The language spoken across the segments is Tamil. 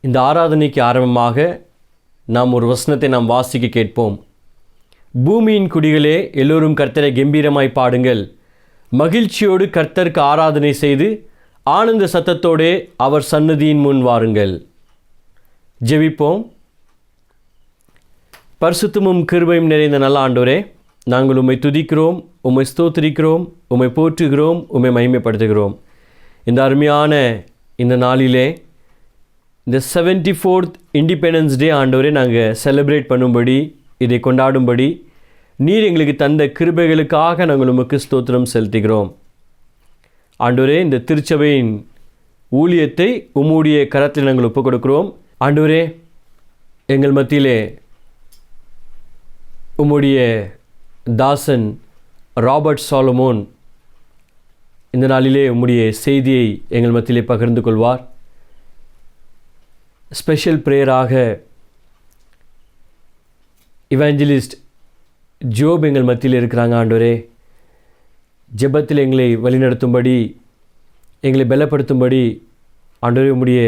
இந்த ஆராதனைக்கு ஆரம்பமாக நாம் ஒரு வசனத்தை நாம் வாசிக்க கேட்போம். பூமியின் குடிகளே, எல்லோரும் கர்த்தரை கம்பீரமாய் பாடுங்கள். மகிழ்ச்சியோடு கர்த்தருக்கு ஆராதனை செய்து ஆனந்த சத்தத்தோடே அவர் சந்நிதியின் முன் வாருங்கள். ஜெபிப்போம். பரிசுத்தமும் கிருபையும் நிறைந்த நல்ல ஆண்டவரே, நாங்கள் உம்மை துதிக்கிறோம், உம்மை ஸ்தோத்திரிக்கிறோம், உம்மை போற்றுகிறோம், உம்மை மகிமைப்படுத்துகிறோம். இந்த அருமையான இந்த நாளிலே இந்த 74th இண்டிபெண்டன்ஸ் டே ஆண்டவரே நாங்கள் செலிப்ரேட் பண்ணும்படி, இதை கொண்டாடும்படி நீர் எங்களுக்கு தந்த கிருபைகளுக்காக நாங்கள் உமக்கு ஸ்தோத்திரம் செலுத்துகிறோம். ஆண்டவரே, இந்த திருச்சபையின் ஊழியத்தை உம்முடைய கரத்தில் நாங்கள் ஒப்புக் கொடுக்கிறோம். ஆண்டவரே, எங்கள் மத்தியிலே உம்முடைய தாசன் ராபர்ட் சாலமோன் இந்த நாளிலே உம்முடைய செய்தியை எங்கள் மத்தியிலே பகிர்ந்து கொள்வார். ஸ்பெஷல் ப்ரேயராக இவாஞ்சலிஸ்ட் ஜோப் எங்கள் மத்தியில் இருக்கிறாங்க. ஆண்டவரே, ஜெபத்தில் எங்களை வழிநடத்தும்படி, எங்களை பலப்படுத்தும்படி ஆண்டவரே உம்முடைய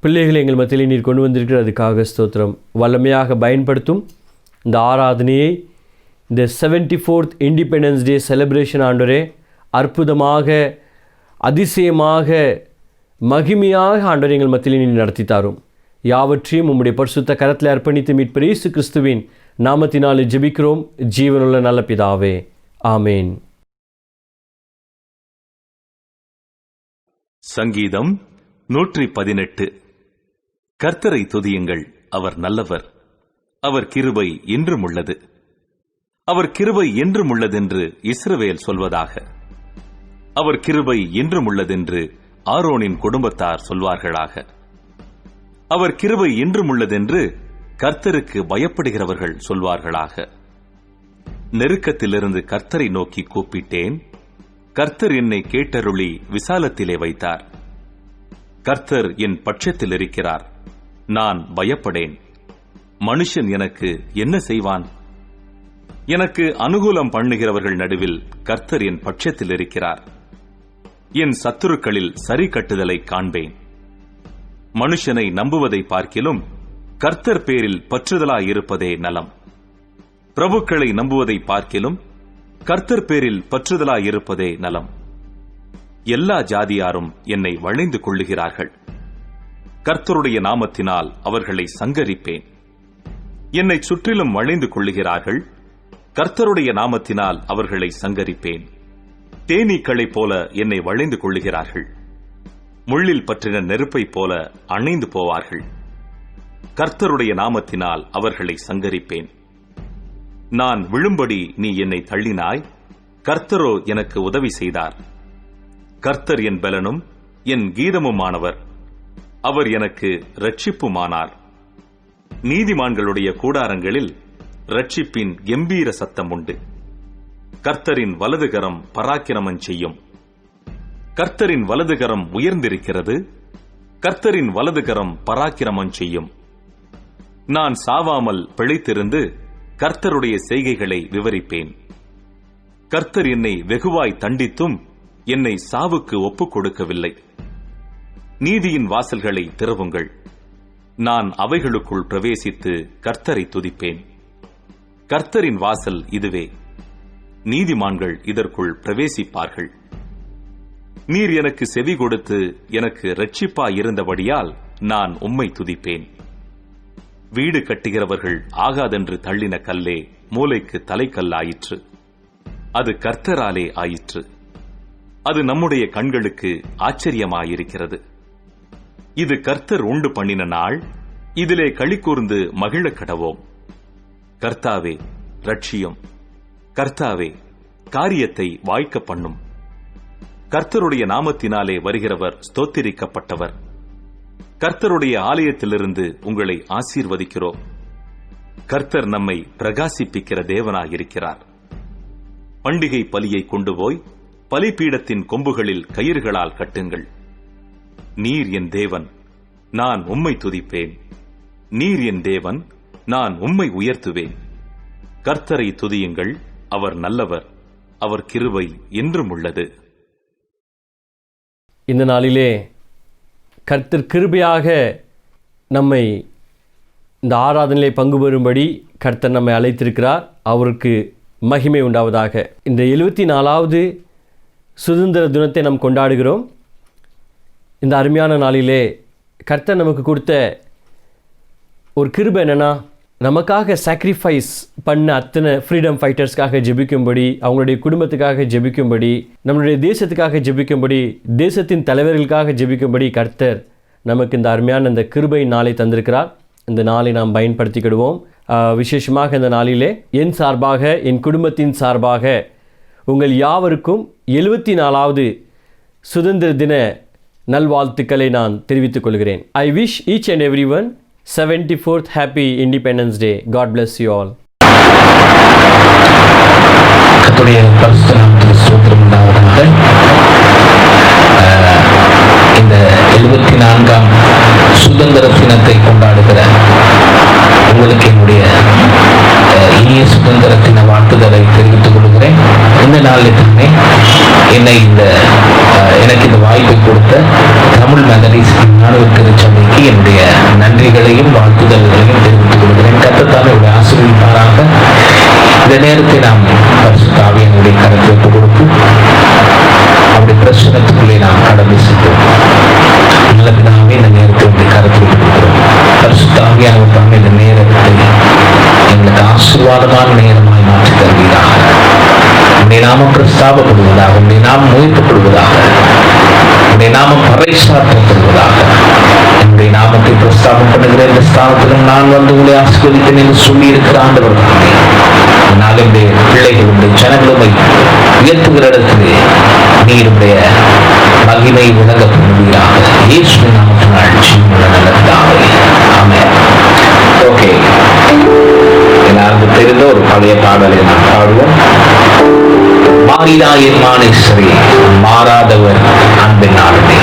பிள்ளைகளை எங்கள் மத்தியில் நீர் கொண்டு வந்திருக்கிற அதுக்காக ஸ்தோத்திரம். வல்லமையாக பயன்படுத்தும் இந்த ஆராதனையை, இந்த 74th இண்டிபெண்டன்ஸ் டே செலிப்ரேஷன் ஆண்டவரே அற்புதமாக, அதிசயமாக, மகிமையாக ஆண்டவரே எங்கள் மத்தியில் நீர் நடத்தி தாரும். யாவற்றையும் உம்முடைய பரிசுத்த கரத்தில் அர்ப்பணித்து மீட்பர் இயேசு கிறிஸ்துவின் நாமத்தினாலே ஜெபிக்கிறோம், ஜீவனுள்ள நல்ல பிதாவே, ஆமேன். சங்கீதம் 118. கர்த்தரை துதியுங்கள், அவர் நல்லவர், அவர் கிருபை என்றும் உள்ளது. அவர் கிருபை என்றும் உள்ளதென்று இஸ்ரவேல் சொல்வதாக. அவர் கிருபை என்றும் உள்ளதென்று ஆரோனின் குடும்பத்தார் சொல்வார்களாக. அவர் கிருபை என்றும் உள்ளதென்று கர்த்தருக்கு பயப்படுகிறவர்கள் சொல்வார்களாக. நெருக்கத்திலிருந்து கர்த்தரை நோக்கி கூப்பிட்டேன், கர்த்தர் என்னை கேட்டருளி விசாலத்திலே வைத்தார். கர்த்தர் என் பட்சத்தில் இருக்கிறார், நான் பயப்படேன். மனுஷன் எனக்கு என்ன செய்வான்? எனக்கு அனுகூலம் பண்ணுகிறவர்கள் நடுவில் கர்த்தர் என் பட்சத்தில் இருக்கிறார். என் சத்துருக்களில் சரி கட்டுதலை காண்பேன். மனுஷனை நம்புவதை பார்க்கிலும் கர்த்தர் பேரில் பற்றுதலாயிருப்பதே நலம். பிரபுக்களை நம்புவதை பார்க்கிலும் கர்த்தர் பேரில் பற்றுதலாயிருப்பதே நலம். எல்லா ஜாதியாரும் என்னை வளைந்து கொள்ளுகிறார்கள். கர்த்தருடைய நாமத்தினால் அவர்களை சங்கரிப்பேன். என்னை சுற்றிலும் வளைந்து கொள்ளுகிறார்கள். கர்த்தருடைய நாமத்தினால் அவர்களை சங்கரிப்பேன். தேனீக்களைப் போல என்னை வளைந்து கொள்ளுகிறார்கள். முள்ளில் பற்றின நெருப்பைப் போல அணைந்து போவார்கள். கர்த்தருடைய நாமத்தினால் அவர்களை சங்கரிப்பேன். நான் விழும்படி நீ என்னை தள்ளினாய், கர்த்தரோ எனக்கு உதவி செய்தார். கர்த்தர் என் பலனும் என் கீதமுமானவர், அவர் எனக்கு இரட்சிப்புமானார். நீதிமான்களுடைய கூடாரங்களில் இரட்சிப்பின் கெம்பீர சத்தம் உண்டு. கர்த்தரின் வலதுகரம் பராக்கிரமம் செய்யும். கர்த்தரின் வலதுகரம் உயர்ந்திருக்கிறது. கர்த்தரின் வலதுகரம் பராக்கிரமம் செய்யும். நான் சாவாமல் பிழைத்திருந்து கர்த்தருடைய செய்கைகளை விவரிப்பேன். கர்த்தர் என்னை வெகுவாய் தண்டித்தும் என்னை சாவுக்கு ஒப்புக் கொடுக்கவில்லை. நீதியின் வாசல்களை திறவுங்கள், நான் அவைகளுக்குள் பிரவேசித்து கர்த்தரை துதிப்பேன். கர்த்தரின் வாசல் இதுவே, நீதிமான்கள் இதற்குள் பிரவேசிப்பார்கள். நீர் எனக்கு செவி கொடுத்து எனக்கு இரட்சிப்பாயிருந்தபடியால் நான் உம்மை துதிப்பேன். வீடு கட்டுகிறவர்கள் ஆகாதென்று தள்ளின கல்லே மூலைக்கு தலைக்கல்லாயிற்று. அது கர்த்தராலே ஆயிற்று. அது நம்முடைய கண்களுக்கு ஆச்சரியமாயிருக்கிறது. இது கர்த்தர் உண்டு பண்ணின நாள், இதிலே களிகூர்ந்து மகிழக் கடவோம். கர்த்தாவே இரட்சியும், கர்த்தாவே காரியத்தை வாய்க்க பண்ணும். கர்த்தருடைய நாமத்தினாலே வருகிறவர் ஸ்தோத்திரிக்கப்பட்டவர். கர்த்தருடைய ஆலயத்திலிருந்து உங்களை ஆசீர்வதிக்கிறோம். கர்த்தர் நம்மை பிரகாசிப்பிக்கிற தேவனாயிருக்கிறார். பண்டிகை பலியை கொண்டு போய் பலிபீடத்தின் கொம்புகளில் கயிறுகளால் கட்டுங்கள். நீர் என் தேவன், நான் உம்மை துதிப்பேன். நீர் என் தேவன், நான் உம்மை உயர்த்துவேன். கர்த்தரை துதியுங்கள், அவர் நல்லவர், அவர் கிருபை என்றும் உள்ளது. இந்த நாளிலே கர்த்தர் கிருபையாக நம்மை இந்த ஆராதனையிலே பங்கு பெறும்படி கர்த்தர் நம்மை அழைத்திருக்கிறார். அவருக்கு மகிமை உண்டாவதாக. இந்த 74வது சுதந்திர தினத்தை நாம் கொண்டாடுகிறோம். இந்த அருமையான நாளிலே கர்த்தர் நமக்கு கொடுத்த ஒரு கிருபை என்னென்னா, நமக்காக சாக்ரிஃபைஸ் பண்ண அத்தனை ஃப்ரீடம் ஃபைட்டர்ஸ்க்காக ஜெபிக்கும்படி, அவங்களுடைய குடும்பத்துக்காக ஜெபிக்கும்படி, நம்மளுடைய தேசத்துக்காக ஜெபிக்கும்படி, தேசத்தின் தலைவர்களுக்காக ஜெபிக்கும்படி கர்த்தர் நமக்கு இந்த அருமையான இந்த கிருபை நாளை தந்திருக்கிறார். இந்த நாளை நாம் பயன்படுத்திக்கிடுவோம். விசேஷமாக இந்த நாளிலே என் சார்பாக, என் குடும்பத்தின் சார்பாக உங்கள் யாவருக்கும் 74வது சுதந்திர தின நல்வாழ்த்துக்களை நான் தெரிவித்துக் கொள்கிறேன். I wish each and every one 74th happy independence day. God bless you all. கர்த்தருடைய பரிசுத்த நாமத்துக்கு ஸ்தோத்திரம் உண்டாவதாக. இந்த 74ஆம் சுதந்திர தினத்தை கொண்டாடுகிற உங்களுக்கு என்னுடைய இனிய சுதந்திர தின வாழ்த்துதலை தெரிவித்துக் கொள்கிறேன். இந்த நாளில் தானே எனக்கு இந்த வாய்ப்பை கொடுத்த தமிழ் மெதடிஸ்ட் மாணவர் திருச்சபைக்கு என்னுடைய நன்றிகளையும் வாழ்த்துதல்களையும் தெரிவித்துக் கொள்கிறேன். கர்த்தர் என்னுடைய ஆசீர்வதிப்பாராக. இந்த நேரத்தை நாம் பரிசுத்த ஆவியானவருடைய கரத்திற்கு கொடுத்து அவருடைய பிரசன்னத்துக்குள்ளே நாம் கடந்து சென்றோம். நல்ல பிதாவே, இந்த நேரத்தை உடைய கரத்தில் கொடுக்கிறோம். பரிசுத்த ஆவியானவர் இந்த நேரத்தை எங்களுக்கு ஆசீர்வாதமான நேரமாய் மாற்றி தருவீராக. உடைய நாமம் பிரஸ்தாபப்படுவதாக, உடைய நாமம் உயர்த்தப்படுவதாக, உடைய நாமம் பறைசாற்றப்படுவதாக. என்னுடைய நாமத்தை பிரஸ்தாபம் பண்ணுகிற இந்த ஸ்தானத்திலும் நான் வந்து உங்களை ஆசீர்வதித்தேன் என்று சொல்லி இருக்கிற ஆண்டவர் தானே. அதனால் என்னுடைய பிள்ளைகளுடைய ஜனங்களுமை உயர்த்துகிற இடத்திலே நீருடைய மகிமை விளங்க பண்ணுவீராக. இயேசுவின் நாமத்தினால் ஜீவனுள்ள நல்ல பிதாவே. ஆமென். ஓகே, எல்லாருக்கும் தெரிந்த ஒரு பழைய பாடலை நாம் பாடுவோம். மாறிடா என் மானேஸ்வரி, மாறாதவர் அன்பின் நாளுமே.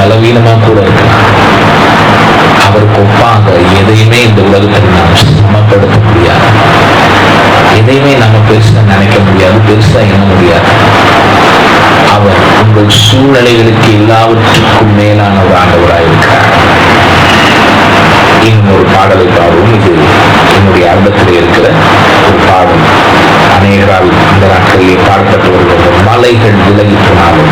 பலவீனமா கூட இருக்கலாம். அவருக்கு ஒப்பாக எதையுமே இந்த உலகத்தில் நாம் சமப்படுத்த முடியாது. எதையுமே நம்ம பெருசா நினைக்க முடியாது, பெருசா எண்ண முடியாது. அவர் உங்கள் சூழ்நிலைகளுக்கு எல்லாவற்றுக்கும் மேலான ஒரு ஆண்டவராக இருக்கிறார். இன்னும் ஒரு பாடலை பாடுவோம். இது என்னுடைய ஆல்பத்தில் இருக்கிற ஒரு பாடல். அநேகரால் இந்த நாட்களிலே பாடப்பட்டு வருகின்ற மலைகள் விலகி போனாலும்,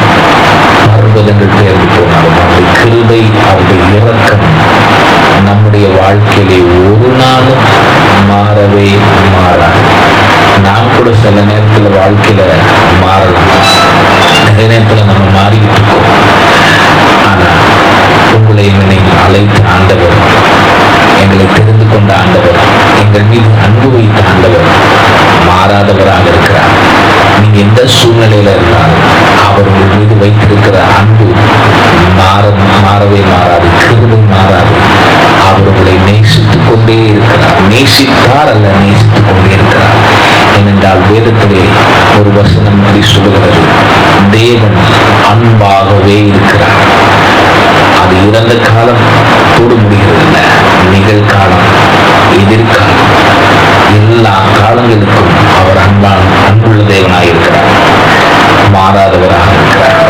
பர்வதங்கள் தேர்ந்து போனாலும், அவருடைய கிருபை, அவருடைய இரக்கம் நம்முடைய வாழ்க்கையிலே ஒரு நாளும் மாறவே மாறாது. நாம் கூட சில நேரத்துல வாழ்க்கையில மாறலாம், நிறைய நேரத்துல நம்ம மாறிக்கிட்டு இருக்கோம். ஆனா உங்களை என்னை அழைத்த ஆண்டவர், எங்களை தெரிந்து கொண்ட ஆண்டவர், எங்கள் மீது அன்பு வைத்த ஆண்டவர் மாறாதவராக இருக்கிறார். நீங்க எந்த சூழ்நிலையில இருந்தாலும் அவர் உங்கள் மீது வைத்திருக்கிற அன்பு மாறவே மாறாது, கிருபை மாறாது. அவர் உங்களை நேசித்துக் கொண்டே இருக்கிறார். நேசித்தார் அல்ல, நேசித்துக் கொண்டே இருக்கிறார். ஏனென்றால் வேதத்திலே ஒரு வசனம் அப்படி சொல்லுகிறது, தேவன் அன்பாகவே இருக்கிறார். அது இறந்த காலம் கூட முடிகிறதில்லை, நிகழ்காலம், எதிர்காலம், எல்லா காலங்களுக்கும் அவர் அன்புள்ள தேவனாக இருக்கிறார், மாறாதவராக இருக்கிறார்.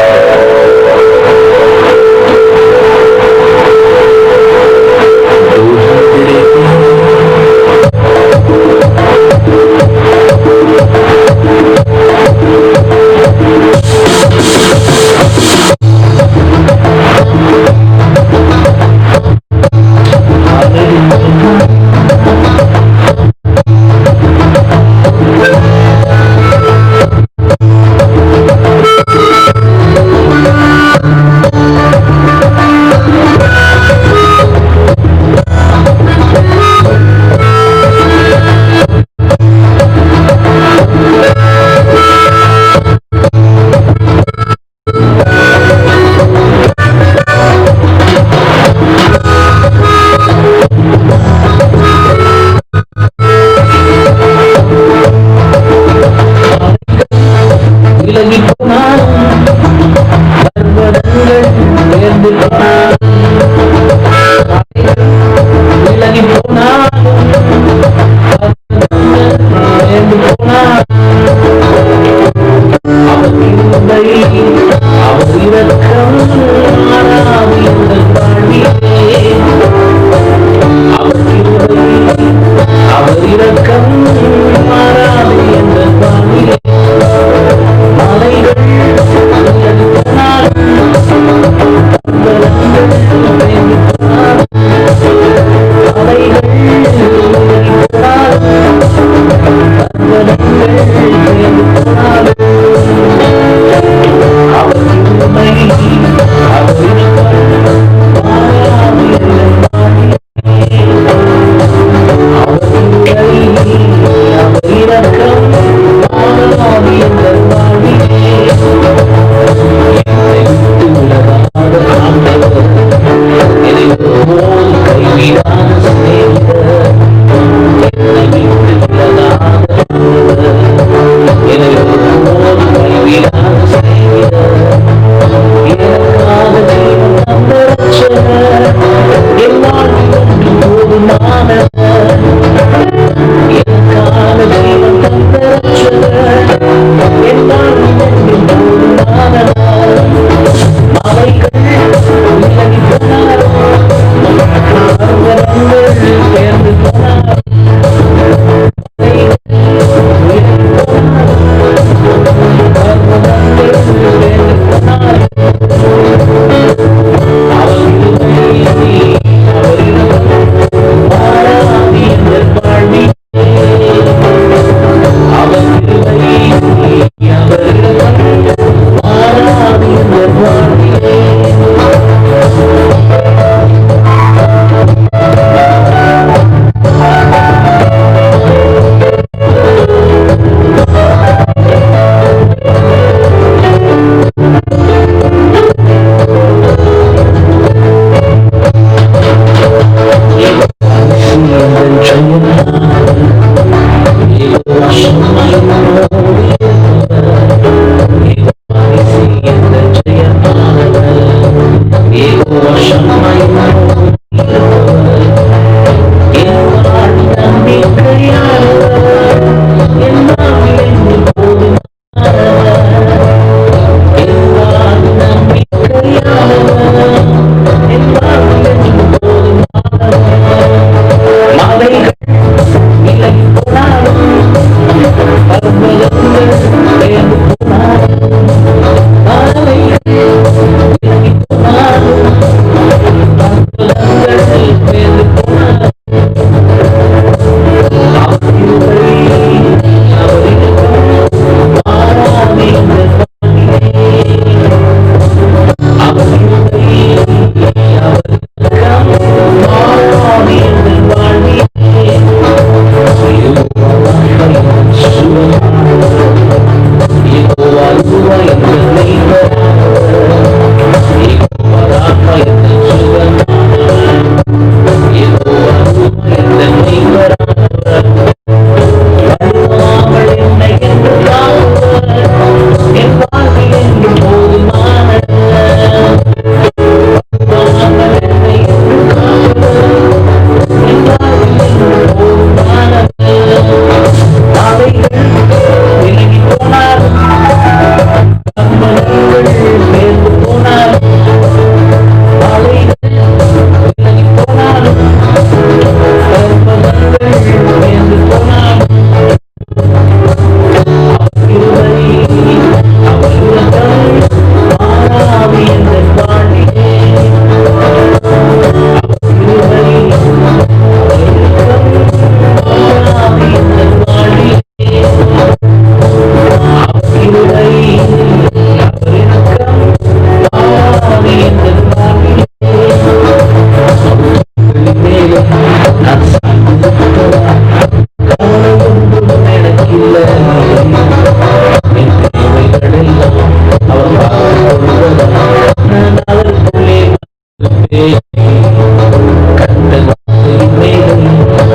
கர்த்தர் வார்த்தையின் மேலே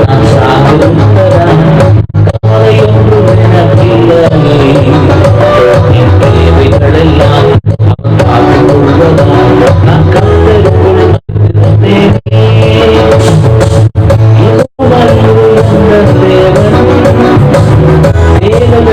நான் சார்ந்திருப்பதால் கவலை ஒன்றும் எனக்கில்லை. என் தேவைகளெல்லாம் அவர் பார்த்துக் கொள்வதால் நான் கர்த்தருக்குள் மகிழ்ந்திருந்தேனே. தேவன்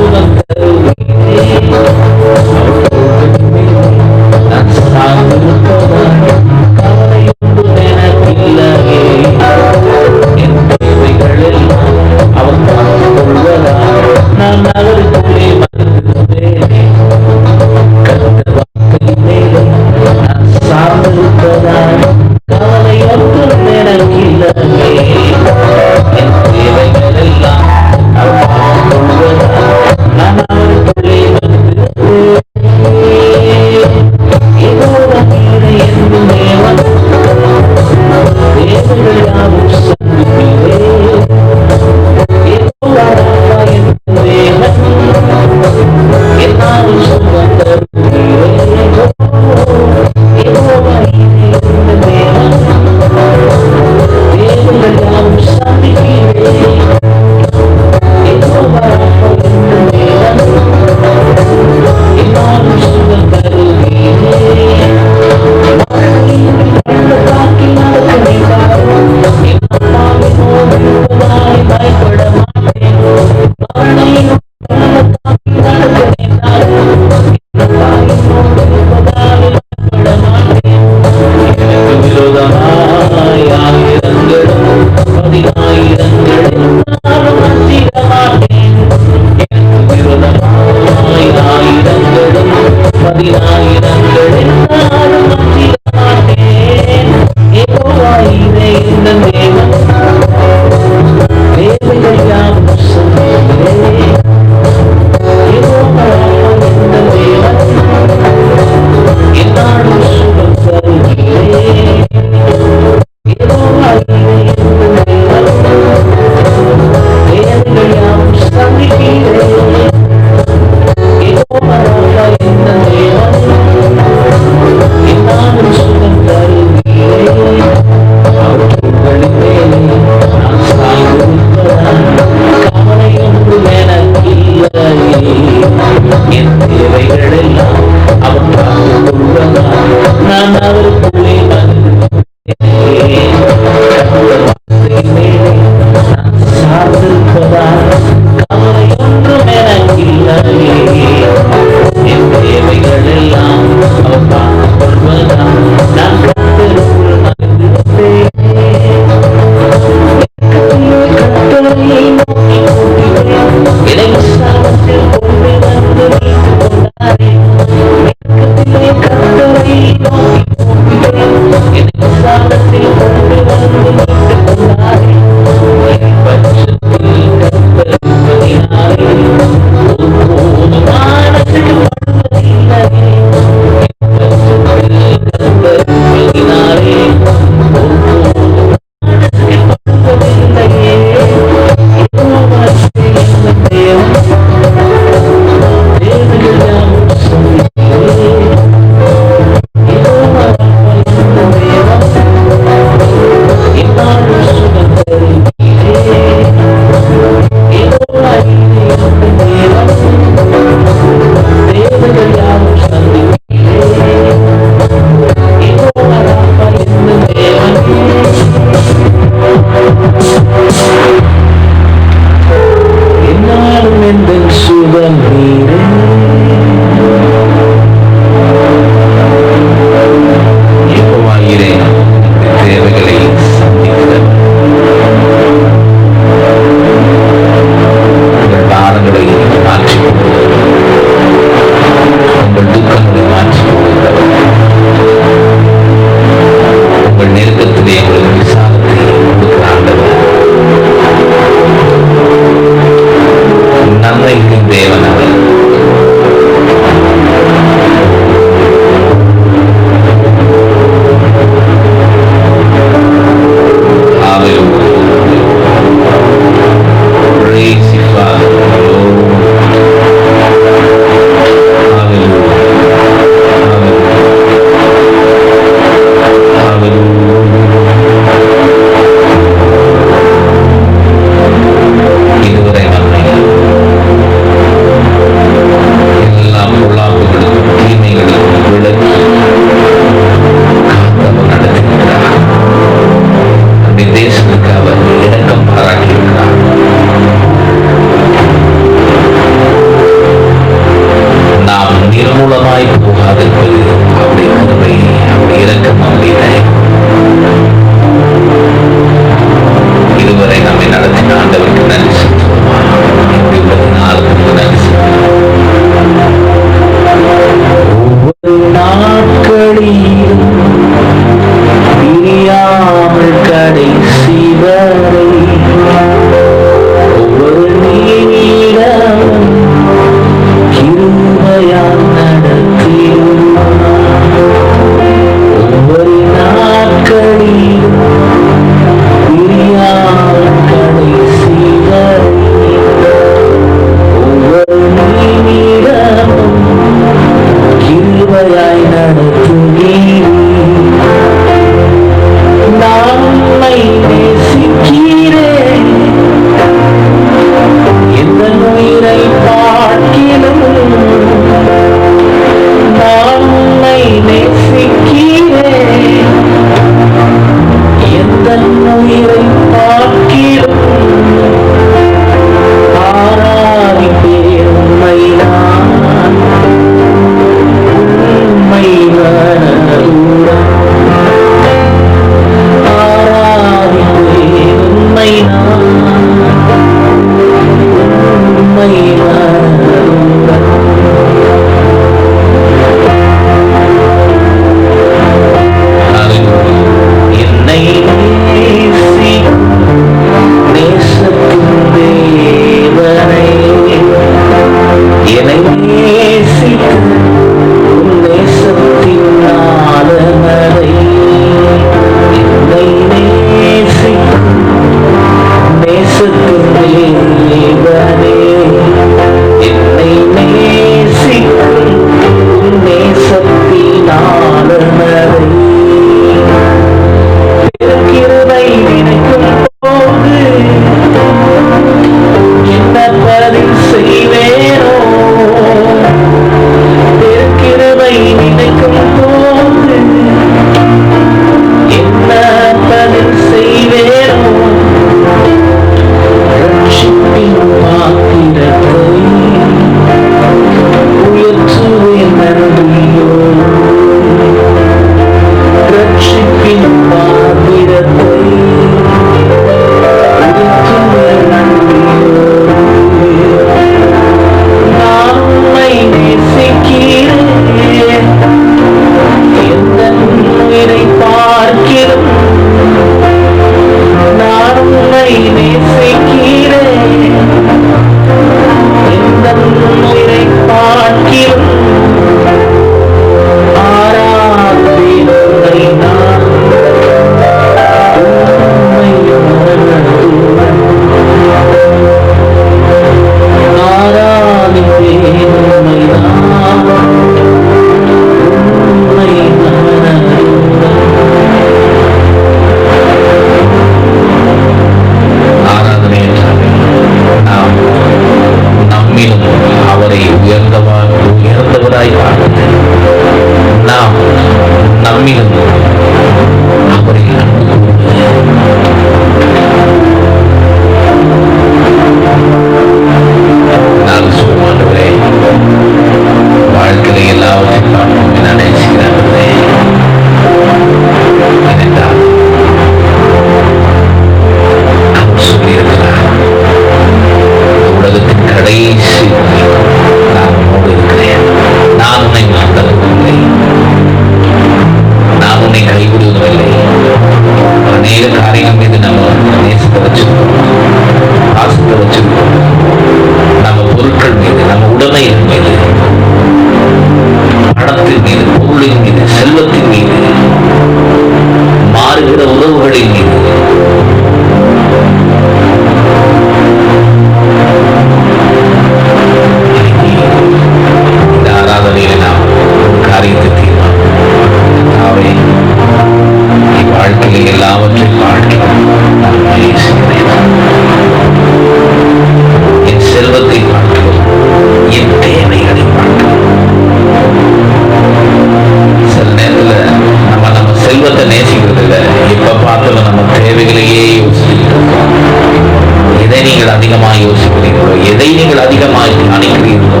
எதை நீங்கள் அதிகமாக தியானிக்கிறீர்களோ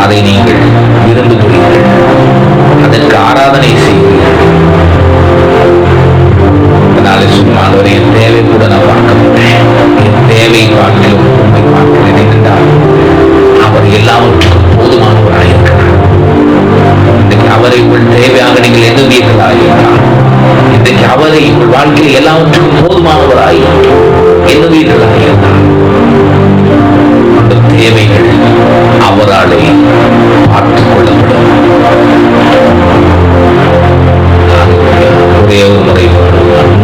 அதை நீங்கள் விரும்புகிறீர்கள், அதற்கு ஆராதனை செய்கிறீர்கள். அதனால சும்மா என் தேவை கூட நான் பார்க்க மாட்டேன், என் தேவை பார்க்கலும் உண்மை பார்க்கிறேன் என்றால் அவர் எல்லாவற்றுக்கும் போதுமானவராயிருக்கிறார். இன்றைக்கு அவரை உங்கள் தேவையாக நீங்கள் எண்ணுவீர்களா என்றால், இன்றைக்கு அவரை உங்கள் வாழ்க்கையில் எல்லாவற்றுக்கும் போதுமானவராய் எண்ணுவீர்களா என்றால், அந்த தேவைகள் அவராலே பார்த்துக் கொள்ளப்படும். ஒரே ஒரு முறை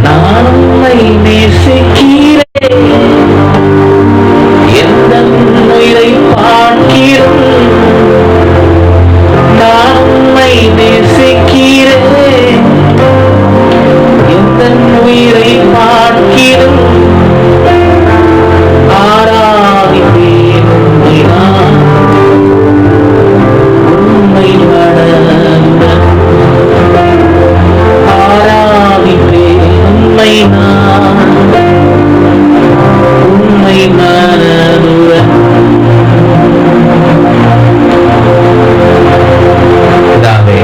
நான் உம்மை நேசிக்கிறேன், எந்த உயிரை பார்க்கிறேன், நான் உம்மை நேசிக்கிறேன், எந்த உயிரை பார்க்கிறேன், ஆராதிப்பேன் உம்மை நான், உம்மை ஆராதிப்பேன் உம்மை நான், உம்மை மனதுர பிதாவே,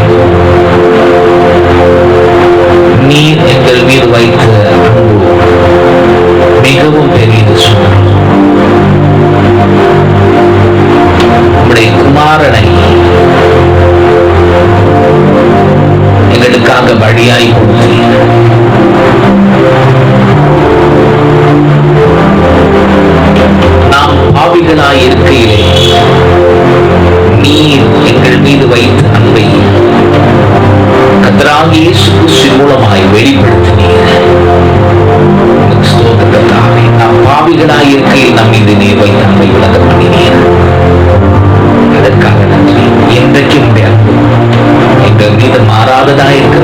நீர் எங்கள் மீது வைத்த அன்பு மிகவும் பெரியது. உம்முடைய குமாரனை எங்களுக்காக வழியாய் கொடுத்தீர். நாம் பாவிகளாய் இருக்கையிலே நீர் எங்கள் மீது வைத்த அன்பை கர்த்தராகிய இயேசு கிறிஸ்து மூலமாய் வெளிப்படுத்தினீர். ஸ்தோத்திரத்தாவே, நாம் பாவிகளாய் இருக்கையில் நம் மீது நீர் வைத்த அன்பை விளங்க பண்ணினீர். அதற்காக நன்றி. என்றைக்கு உடைய அன்பு எங்கள் மீது மாறாததாக இருக்கிற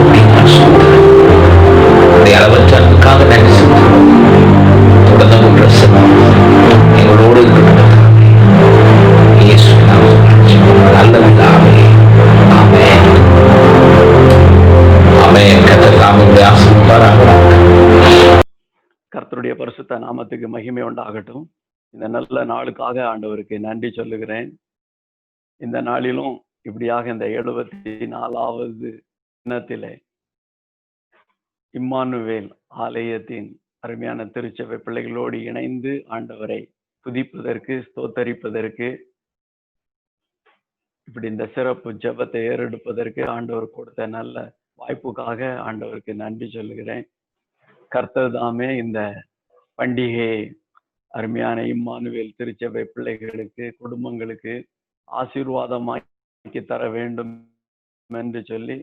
அளவற்ற அன்புக்காக நன்றி செலுத்துகிறோம். தொடர்ந்து பிரசனம் எங்களோடு இருக்கட்டும். இயேசு நல்ல பிதாவே, ஆமென். ஆமென். கர்த்தர் தாமே ஆசீர்வதிப்பாராக. கர்த்தருடைய பரிசுத்த நாமத்துக்கு மகிமை உண்டாகட்டும். இந்த நல்ல நாளுக்காக ஆண்டவருக்கு நன்றி சொல்லுகிறேன். இந்த நாளிலும் இப்படியாக இந்த 74வது தினத்திலே இம்மானுவேல் ஆலயத்தின் அருமையான திருச்சபை பிள்ளைகளோடு இணைந்து ஆண்டவரை துதிப்பதற்கு, ஸ்தோத்தரிப்பதற்கு, இப்படி இந்த சிறப்பு ஜெபத்தை ஏறெடுப்பதற்கு ஆண்டவர் கொடுத்த நல்ல வாய்ப்புக்காக ஆண்டவருக்கு நன்றி சொல்லுகிறேன். கர்த்தர் தாமே இந்த பண்டிகை அருமையான இம்மானுவேல் திருச்சபை பிள்ளைகளுக்கு, குடும்பங்களுக்கு ஆசீர்வாதமாக்கி தர வேண்டும் என்று சொல்லி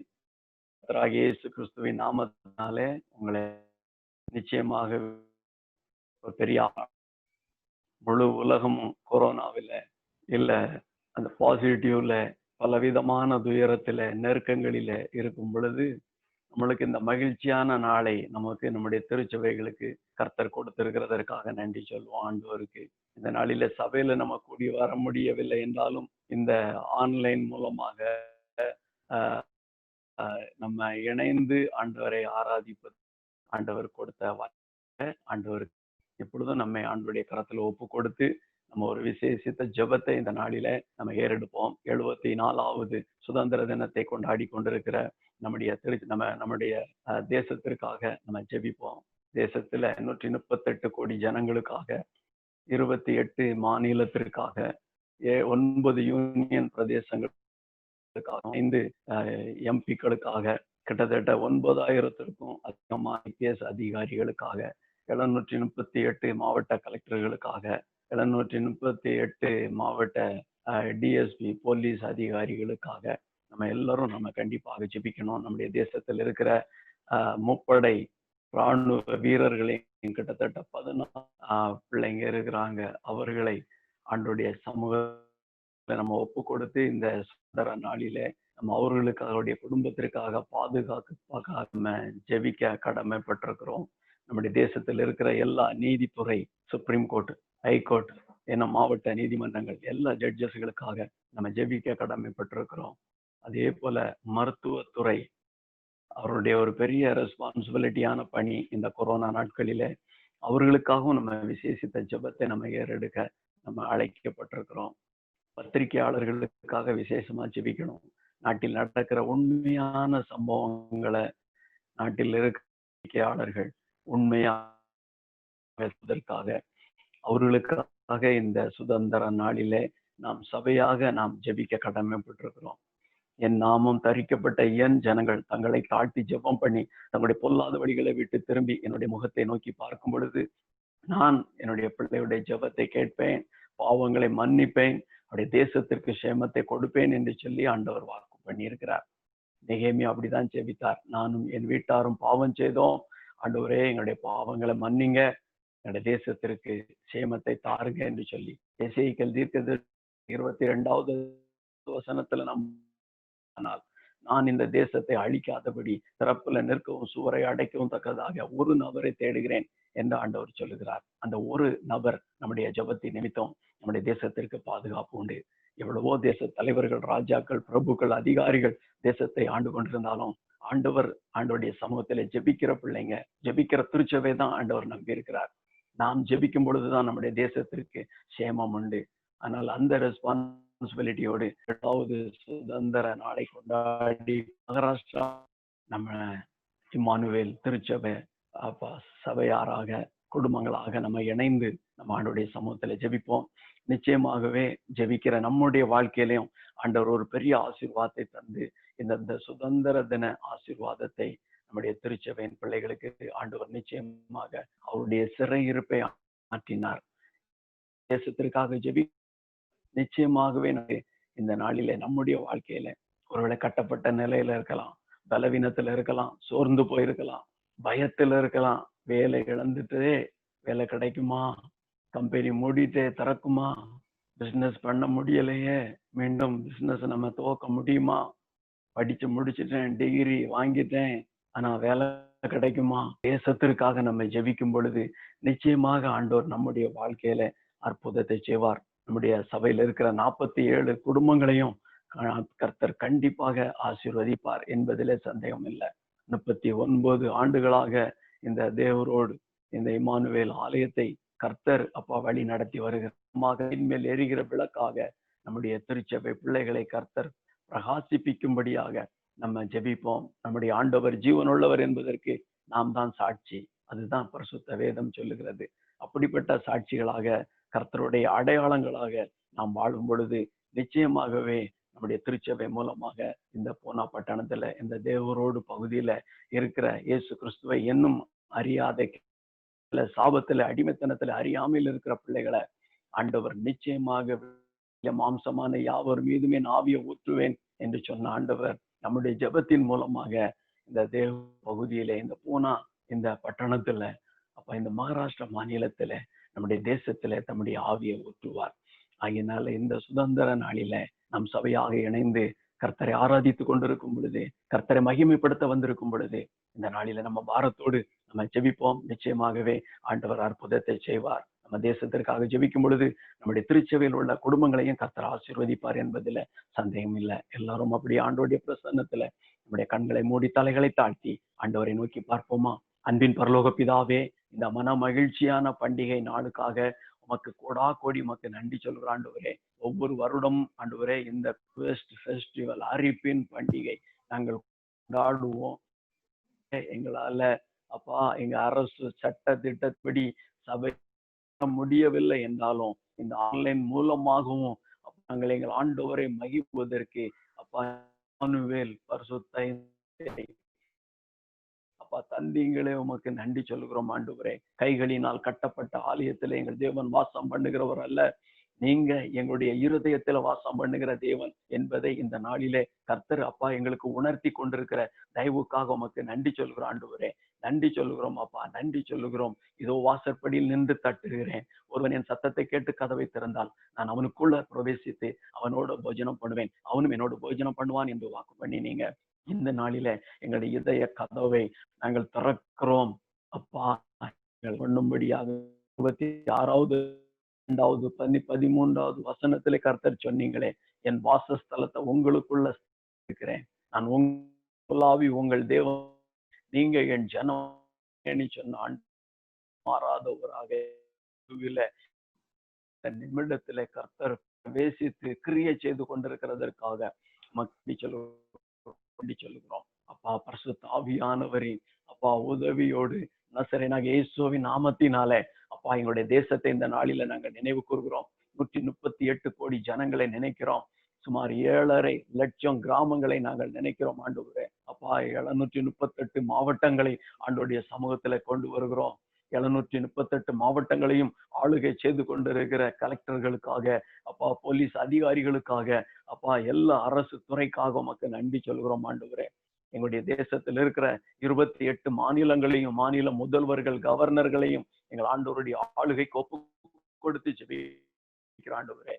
இயேசு கிறிஸ்துவின் நாமத்தினாலே உங்களை நிச்சயமாக பெரிய முழு உலகமும் கொரோனாவில் இல்ல அந்த பாசிட்டிவ்ல பலவிதமான துயரத்துல நெருக்கங்களில இருக்கும் பொழுது நம்மளுக்கு இந்த மகிழ்ச்சியான நாளை நமக்கு நம்முடைய திருச்சபைகளுக்கு கர்த்தர் கொடுத்திருக்கிறதற்காக நன்றி சொல்லுவோம் ஆண்டவருக்கு. இந்த நாளில சபையில நம்ம கூடி வர முடியவில்லை என்றாலும் இந்த ஆன்லைன் மூலமாக நம்ம இணைந்து ஆண்டவரை ஆராதிப்பது ஆண்டவர் கொடுத்த ஆண்டவருக்கு எப்பொழுதும் நம்மை ஆண்டவருடைய கரத்துல ஒப்பு கொடுத்து நம்ம ஒரு விசேஷித்த ஜெபத்தை இந்த நாளில நம்ம ஏறெடுப்போம். 74வது சுதந்திர தினத்தை கொண்டாடி கொண்டிருக்கிற நம்முடைய தேசத்திற்காக நம்ம ஜெபிப்போம். தேசத்துல 138 கோடி ஜனங்களுக்காக, 28 மாநிலத்திற்காக, 9 யூனியன் பிரதேசங்களுக்காக, 5 எம்பிக்களுக்காக, கிட்டத்தட்ட 9,000த்திற்கும் அதிகமான IPS அதிகாரிகளுக்காக, 738 மாவட்ட கலெக்டர்களுக்காக, 738 மாவட்ட டிஎஸ்பி போலீஸ் அதிகாரிகளுக்காக நம்ம எல்லாரும் நம்ம கண்டிப்பாக ஜெபிக்கணும். நம்முடைய தேசத்தில் இருக்கிற முப்படை ராணுவ வீரர்களையும் கிட்டத்தட்ட 14 பிள்ளைங்க இருக்கிறாங்க. அவர்களை ஆண்டவருடைய சமூகத்தை நம்ம ஒப்பு கொடுத்து இந்த சுதந்திர நாளில நம்ம அவர்களுக்கு அவருடைய குடும்பத்திற்காக பாதுகாப்புக்காக நம்ம ஜெபிக்க கடமைப்பட்டிருக்கிறோம். நம்முடைய தேசத்தில் இருக்கிற எல்லா நீதித்துறை, சுப்ரீம் கோர்ட், ஹைகோர்ட், என்ன மாவட்ட நீதிமன்றங்கள், எல்லா ஜட்ஜஸ்களுக்காக நம்ம ஜெபிக்க கடமைப்பட்டிருக்கிறோம். அதே போல மருத்துவத்துறை அவருடைய ஒரு பெரிய ரெஸ்பான்சிபிலிட்டியான பணி இந்த கொரோனா நாட்களில அவர்களுக்காகவும் நம்ம விசேஷித்த ஜெபத்தை நம்ம ஏறெடுக்க நம்ம அழைக்கப்பட்டிருக்கிறோம். பத்திரிகையாளர்களுக்காக விசேஷமா ஜெபிக்கணும். நாட்டில் நடக்கிற உண்மையான சம்பவங்களை நாட்டில் இருக்கிற பத்திரிகையாளர்கள் உண்மையாக அவர்களுக்காக இந்த சுதந்திர நாளிலே நாம் சபையாக நாம் ஜெபிக்க கடமைப்பட்டிருக்கிறோம். என் நாமம் தரிக்கப்பட்ட என் ஜனங்கள் தங்களை தாழ்த்தி ஜெபம் பண்ணி தங்களுடைய பொல்லாத வழிகளை விட்டு திரும்பி என்னுடைய முகத்தை நோக்கி பார்க்கும் பொழுது நான் என்னுடைய பிள்ளையுடைய ஜெபத்தை கேட்பேன், பாவங்களை மன்னிப்பேன், அவருடைய தேசத்திற்கு சேமத்தை கொடுப்பேன் என்று சொல்லி ஆண்டவர் வாக்கு பண்ணியிருக்கிறார். நெகேமியா அப்படிதான் ஜெபித்தார். நானும் என் வீட்டாரும் பாவம் செய்தோம், ஆண்டவரே எங்களுடைய பாவங்களை மன்னிங்க, என்னுடைய தேசத்திற்கு சேமத்தை தாருங்க என்று சொல்லி. எசேக்கியேல் தீர்க்கதரிசி 22வது வசனத்துல ஆனால் நான் இந்த தேசத்தை அழிக்காதபடி திறப்புல நிற்கவும் சுவரை அடைக்கவும் தக்கதாக ஒரு நபரை தேடுகிறேன் என்று ஆண்டவர் சொல்லுகிறார். அந்த ஒரு நபர் நம்முடைய ஜெபத்தின் நிமித்தம் நம்முடைய தேசத்திற்கு பாதுகாப்பு உண்டு. எவ்வளவோ தேச தலைவர்கள், ராஜாக்கள், பிரபுக்கள், அதிகாரிகள் தேசத்தை ஆண்டு கொண்டிருந்தாலும் ஆண்டவருடைய சமூகத்திலே ஜெபிக்கிற பிள்ளைங்க, ஜெபிக்கிற திருச்சபை தான் ஆண்டவர் நம்பி இருக்கிறார். நாம் ஜெபிக்கும் பொழுதுதான் நம்முடைய தேசத்திற்கு சேமம் உண்டு. ஆனால் அந்த ரெஸ்பான்சிபிலிட்டியோடு 2வது சுதந்திர நாளை கொண்டாடி மகாராஷ்டிரா நம்ம இம்மானுவேல் திருச்சபை சபையாராக குடும்பங்களாக நம்ம இணைந்து நம்ம ஆண்டவருடைய சமூகத்துல ஜெபிப்போம். நிச்சயமாகவே ஜெபிக்கிற நம்முடைய வாழ்க்கையிலையும் ஆண்டவர் ஒரு பெரிய ஆசீர்வாதத்தை தந்து இந்த சுதந்திர தின ஆசீர்வாதத்தை நம்முடைய திருச்சபையின் பிள்ளைகளுக்கு ஆண்டவர் நிச்சயமாக அவருடைய சிறையிருப்பை மாற்றினார். தேசத்திற்காக ஜெபி நிச்சயமாகவே இந்த நாளிலே நம்முடைய வாழ்க்கையில ஒருவேளை கட்டப்பட்ட நிலையில இருக்கலாம், பலவீனத்துல இருக்கலாம், சோர்ந்து போயிருக்கலாம், பயத்துல இருக்கலாம், வேலை இழந்துட்டு வேலை கிடைக்குமா, கம்பெனி மூடிட்டே திறக்குமா, பிசினஸ் பண்ண முடியலையே, மீண்டும் பிசினஸ் நம்ம துவக்க முடியுமா, படிச்சு முடிச்சுட்டேன், டிகிரி வாங்கிட்டேன், ஆனா வேலை கிடைக்குமா. தேசத்திற்காக நம்ம ஜெபிக்கும் பொழுது நிச்சயமாக ஆண்டவர் நம்முடைய வாழ்க்கையில அற்புதத்தை செய்வார். நம்முடைய சபையில இருக்கிற 47 குடும்பங்களையும் கர்த்தர் கண்டிப்பாக ஆசீர்வதிப்பார் என்பதிலே சந்தேகம் இல்லை. 39 ஆண்டுகளாக இந்த தேவரோடு இந்த இம்மானுவேல் ஆலயத்தை கர்த்தர் அப்பா வழி நடத்தி வருகிற மேல் எரிகிற விளக்காக நம்முடைய திருச்சபை பிள்ளைகளை கர்த்தர் பிரகாசிப்பிக்கும்படியாக நம்ம ஜெபிப்போம். நம்முடைய ஆண்டவர் ஜீவனுள்ளவர் என்பதற்கு நாம் தான் சாட்சி. அதுதான் பரிசுத்த வேதம் சொல்லுகிறது. அப்படிப்பட்ட சாட்சிகளாக கர்த்தருடைய அடையாளங்களாக நாம் வாழும் பொழுது நிச்சயமாகவே நம்முடைய திருச்சபை மூலமாக இந்த பூனா பட்டணத்துல இந்த தேவரோடு பகுதியில இருக்கிற இயேசு கிறிஸ்துவை இன்னும் அறியாத சாபத்துல அடிமைத்தனத்துல அறியாமல் இருக்கிற பிள்ளைகளை ஆண்டவர் நிச்சயமாக மாம்சமான யாவர் மீதுமே ஆவியை ஊற்றுவேன் என்று சொன்ன ஆண்டவர் நம்முடைய ஜெபத்தின் மூலமாக இந்த தேவ பகுதியில இந்த பூனா இந்த பட்டணத்துல அப்ப இந்த மகாராஷ்டிரா மாநிலத்துல நம்முடைய தேசத்துல தம்முடைய ஆவியை ஊற்றுவார். ஆகையினால இந்த சுதந்திர நாளில நம் சபையாக இணைந்து கர்த்தரை ஆராதித்து கொண்டிருக்கும் பொழுது, கர்த்தரை மகிமைப்படுத்த வந்திருக்கும் பொழுது இந்த நாளில நம்ம பாரத்தோடு நம்ம ஜெபிப்போம். நிச்சயமாகவே ஆண்டவர் அற்புதத்தை செய்வார். நம்ம தேசத்திற்காக ஜெபிக்கும் பொழுது நம்முடைய திருச்சபையில் உள்ள குடும்பங்களையும் கர்த்தர் ஆசீர்வதிப்பார் என்பதுல சந்தேகம் இல்லை. எல்லாரும் அப்படி ஆண்டவருடைய பிரசன்னத்துல நம்முடைய கண்களை மூடி தலைகளை தாழ்த்தி ஆண்டவரை நோக்கி பார்ப்போமா. அன்பின் பரலோக பிதாவே, இந்த மன மகிழ்ச்சியான பண்டிகை நாளுக்காக உமக்கு கோடா கோடி உமக்கு நன்றி சொல்கிற ஆண்டவரே. ஒவ்வொரு வருடம் ஆண்டவரே இந்த ஃபெஸ்டிவல் அறிப்பின் பண்டிகை நாங்கள் கொண்டாடுவோம். எங்களால அப்பா எங்க அரசு சட்ட திட்டப்படி சபை முடியவில்லை என்றாலும் இந்த ஆன்லைன் மூலமாகவும் நாங்கள் எங்கள் ஆண்டவரை மகிழ்வதற்கு அப்பா பரிசுத்த அப்பா தந்திங்களே உமக்கு நன்றி சொல்லுகிறோம் ஆண்டவரே. கைகளினால் கட்டப்பட்ட ஆலயத்திலே எங்கள் தேவன் வாசம் பண்ணுகிறவர் அல்ல, நீங்க எங்களுடைய இருதயத்துல வாசம் பண்ணுகிற தேவன் என்பதை இந்த நாளிலே கர்த்தர் அப்பா எங்களுக்கு உணர்த்தி கொண்டிருக்கிற தயவுக்காக உமக்கு நன்றி சொல்கிறோம் ஆண்டவரே. நன்றி சொல்லுகிறோம் அப்பா, நன்றி சொல்லுகிறோம். இதோ வாசற்படியில் நின்று தட்டுகிறேன். ஒருவன் என் சத்தத்தை கேட்டு கதவை திறந்தால் நான் அவனுக்குள்ள பிரவேசித்து அவனோட போஜனம் பண்ணுவேன், அவனும் என்னோட போஜனம் பண்ணுவான் என்று வாக்கு பண்ணினீங்க. இந்த நாளில எங்களுடைய இதய கதவை நாங்கள் திறக்கிறோம் அப்பா. பண்ணும்படியாக 26வது 2வது 13வது வசனத்திலே கர்த்தர் சொன்னீங்களே, என் வாசஸ்தலத்தை உங்களுக்குள்ள இருக்கிறேன், நான் உங்களாவி உங்கள் தேவன், நீங்க என் ஜனம் சொன்ன மாறாதவராக நிமிடத்திலே கர்த்தர் பிரவேசித்து கிரியை செய்து கொண்டிருக்கிறதற்காக மக்கள் சொல்லுகிறோம். அப்பா பரிசுத்த ஆவியானவரின் அப்பா உதவியோடு நசரேனாகிய இயேசுவின் நாமத்தினாலே அப்பா எங்களுடைய தேசத்தை இந்த நாளில நாங்கள் நினைவு கூறுகிறோம். 138 கோடி ஜனங்களை நினைக்கிறோம். சுமார் 7.5 லட்சம் கிராமங்களை நாங்கள் நினைக்கிறோம் ஆண்டவரே. அப்பா 738 மாவட்டங்களை ஆண்டோடைய சமூகத்துல கொண்டு வருகிறோம். 738 மாவட்டங்களையும் ஆளுகை செய்து கொண்டிருக்கிற கலெக்டர்களுக்காக, அப்பா போலீஸ் அதிகாரிகளுக்காக, அப்பா எல்லா அரசு துறைக்காக உமக்கு நன்றி சொல்கிறோம் ஆண்டவரே. எங்களுடைய தேசத்தில் இருக்கிற 28 மாநிலங்களையும், மாநில முதல்வர்கள், கவர்னர்களையும் எங்கள் ஆண்டவருடைய ஆளுகைக்கு ஒப்பு கொடுத்து ஜெபிக்கிற ஆண்டவரே.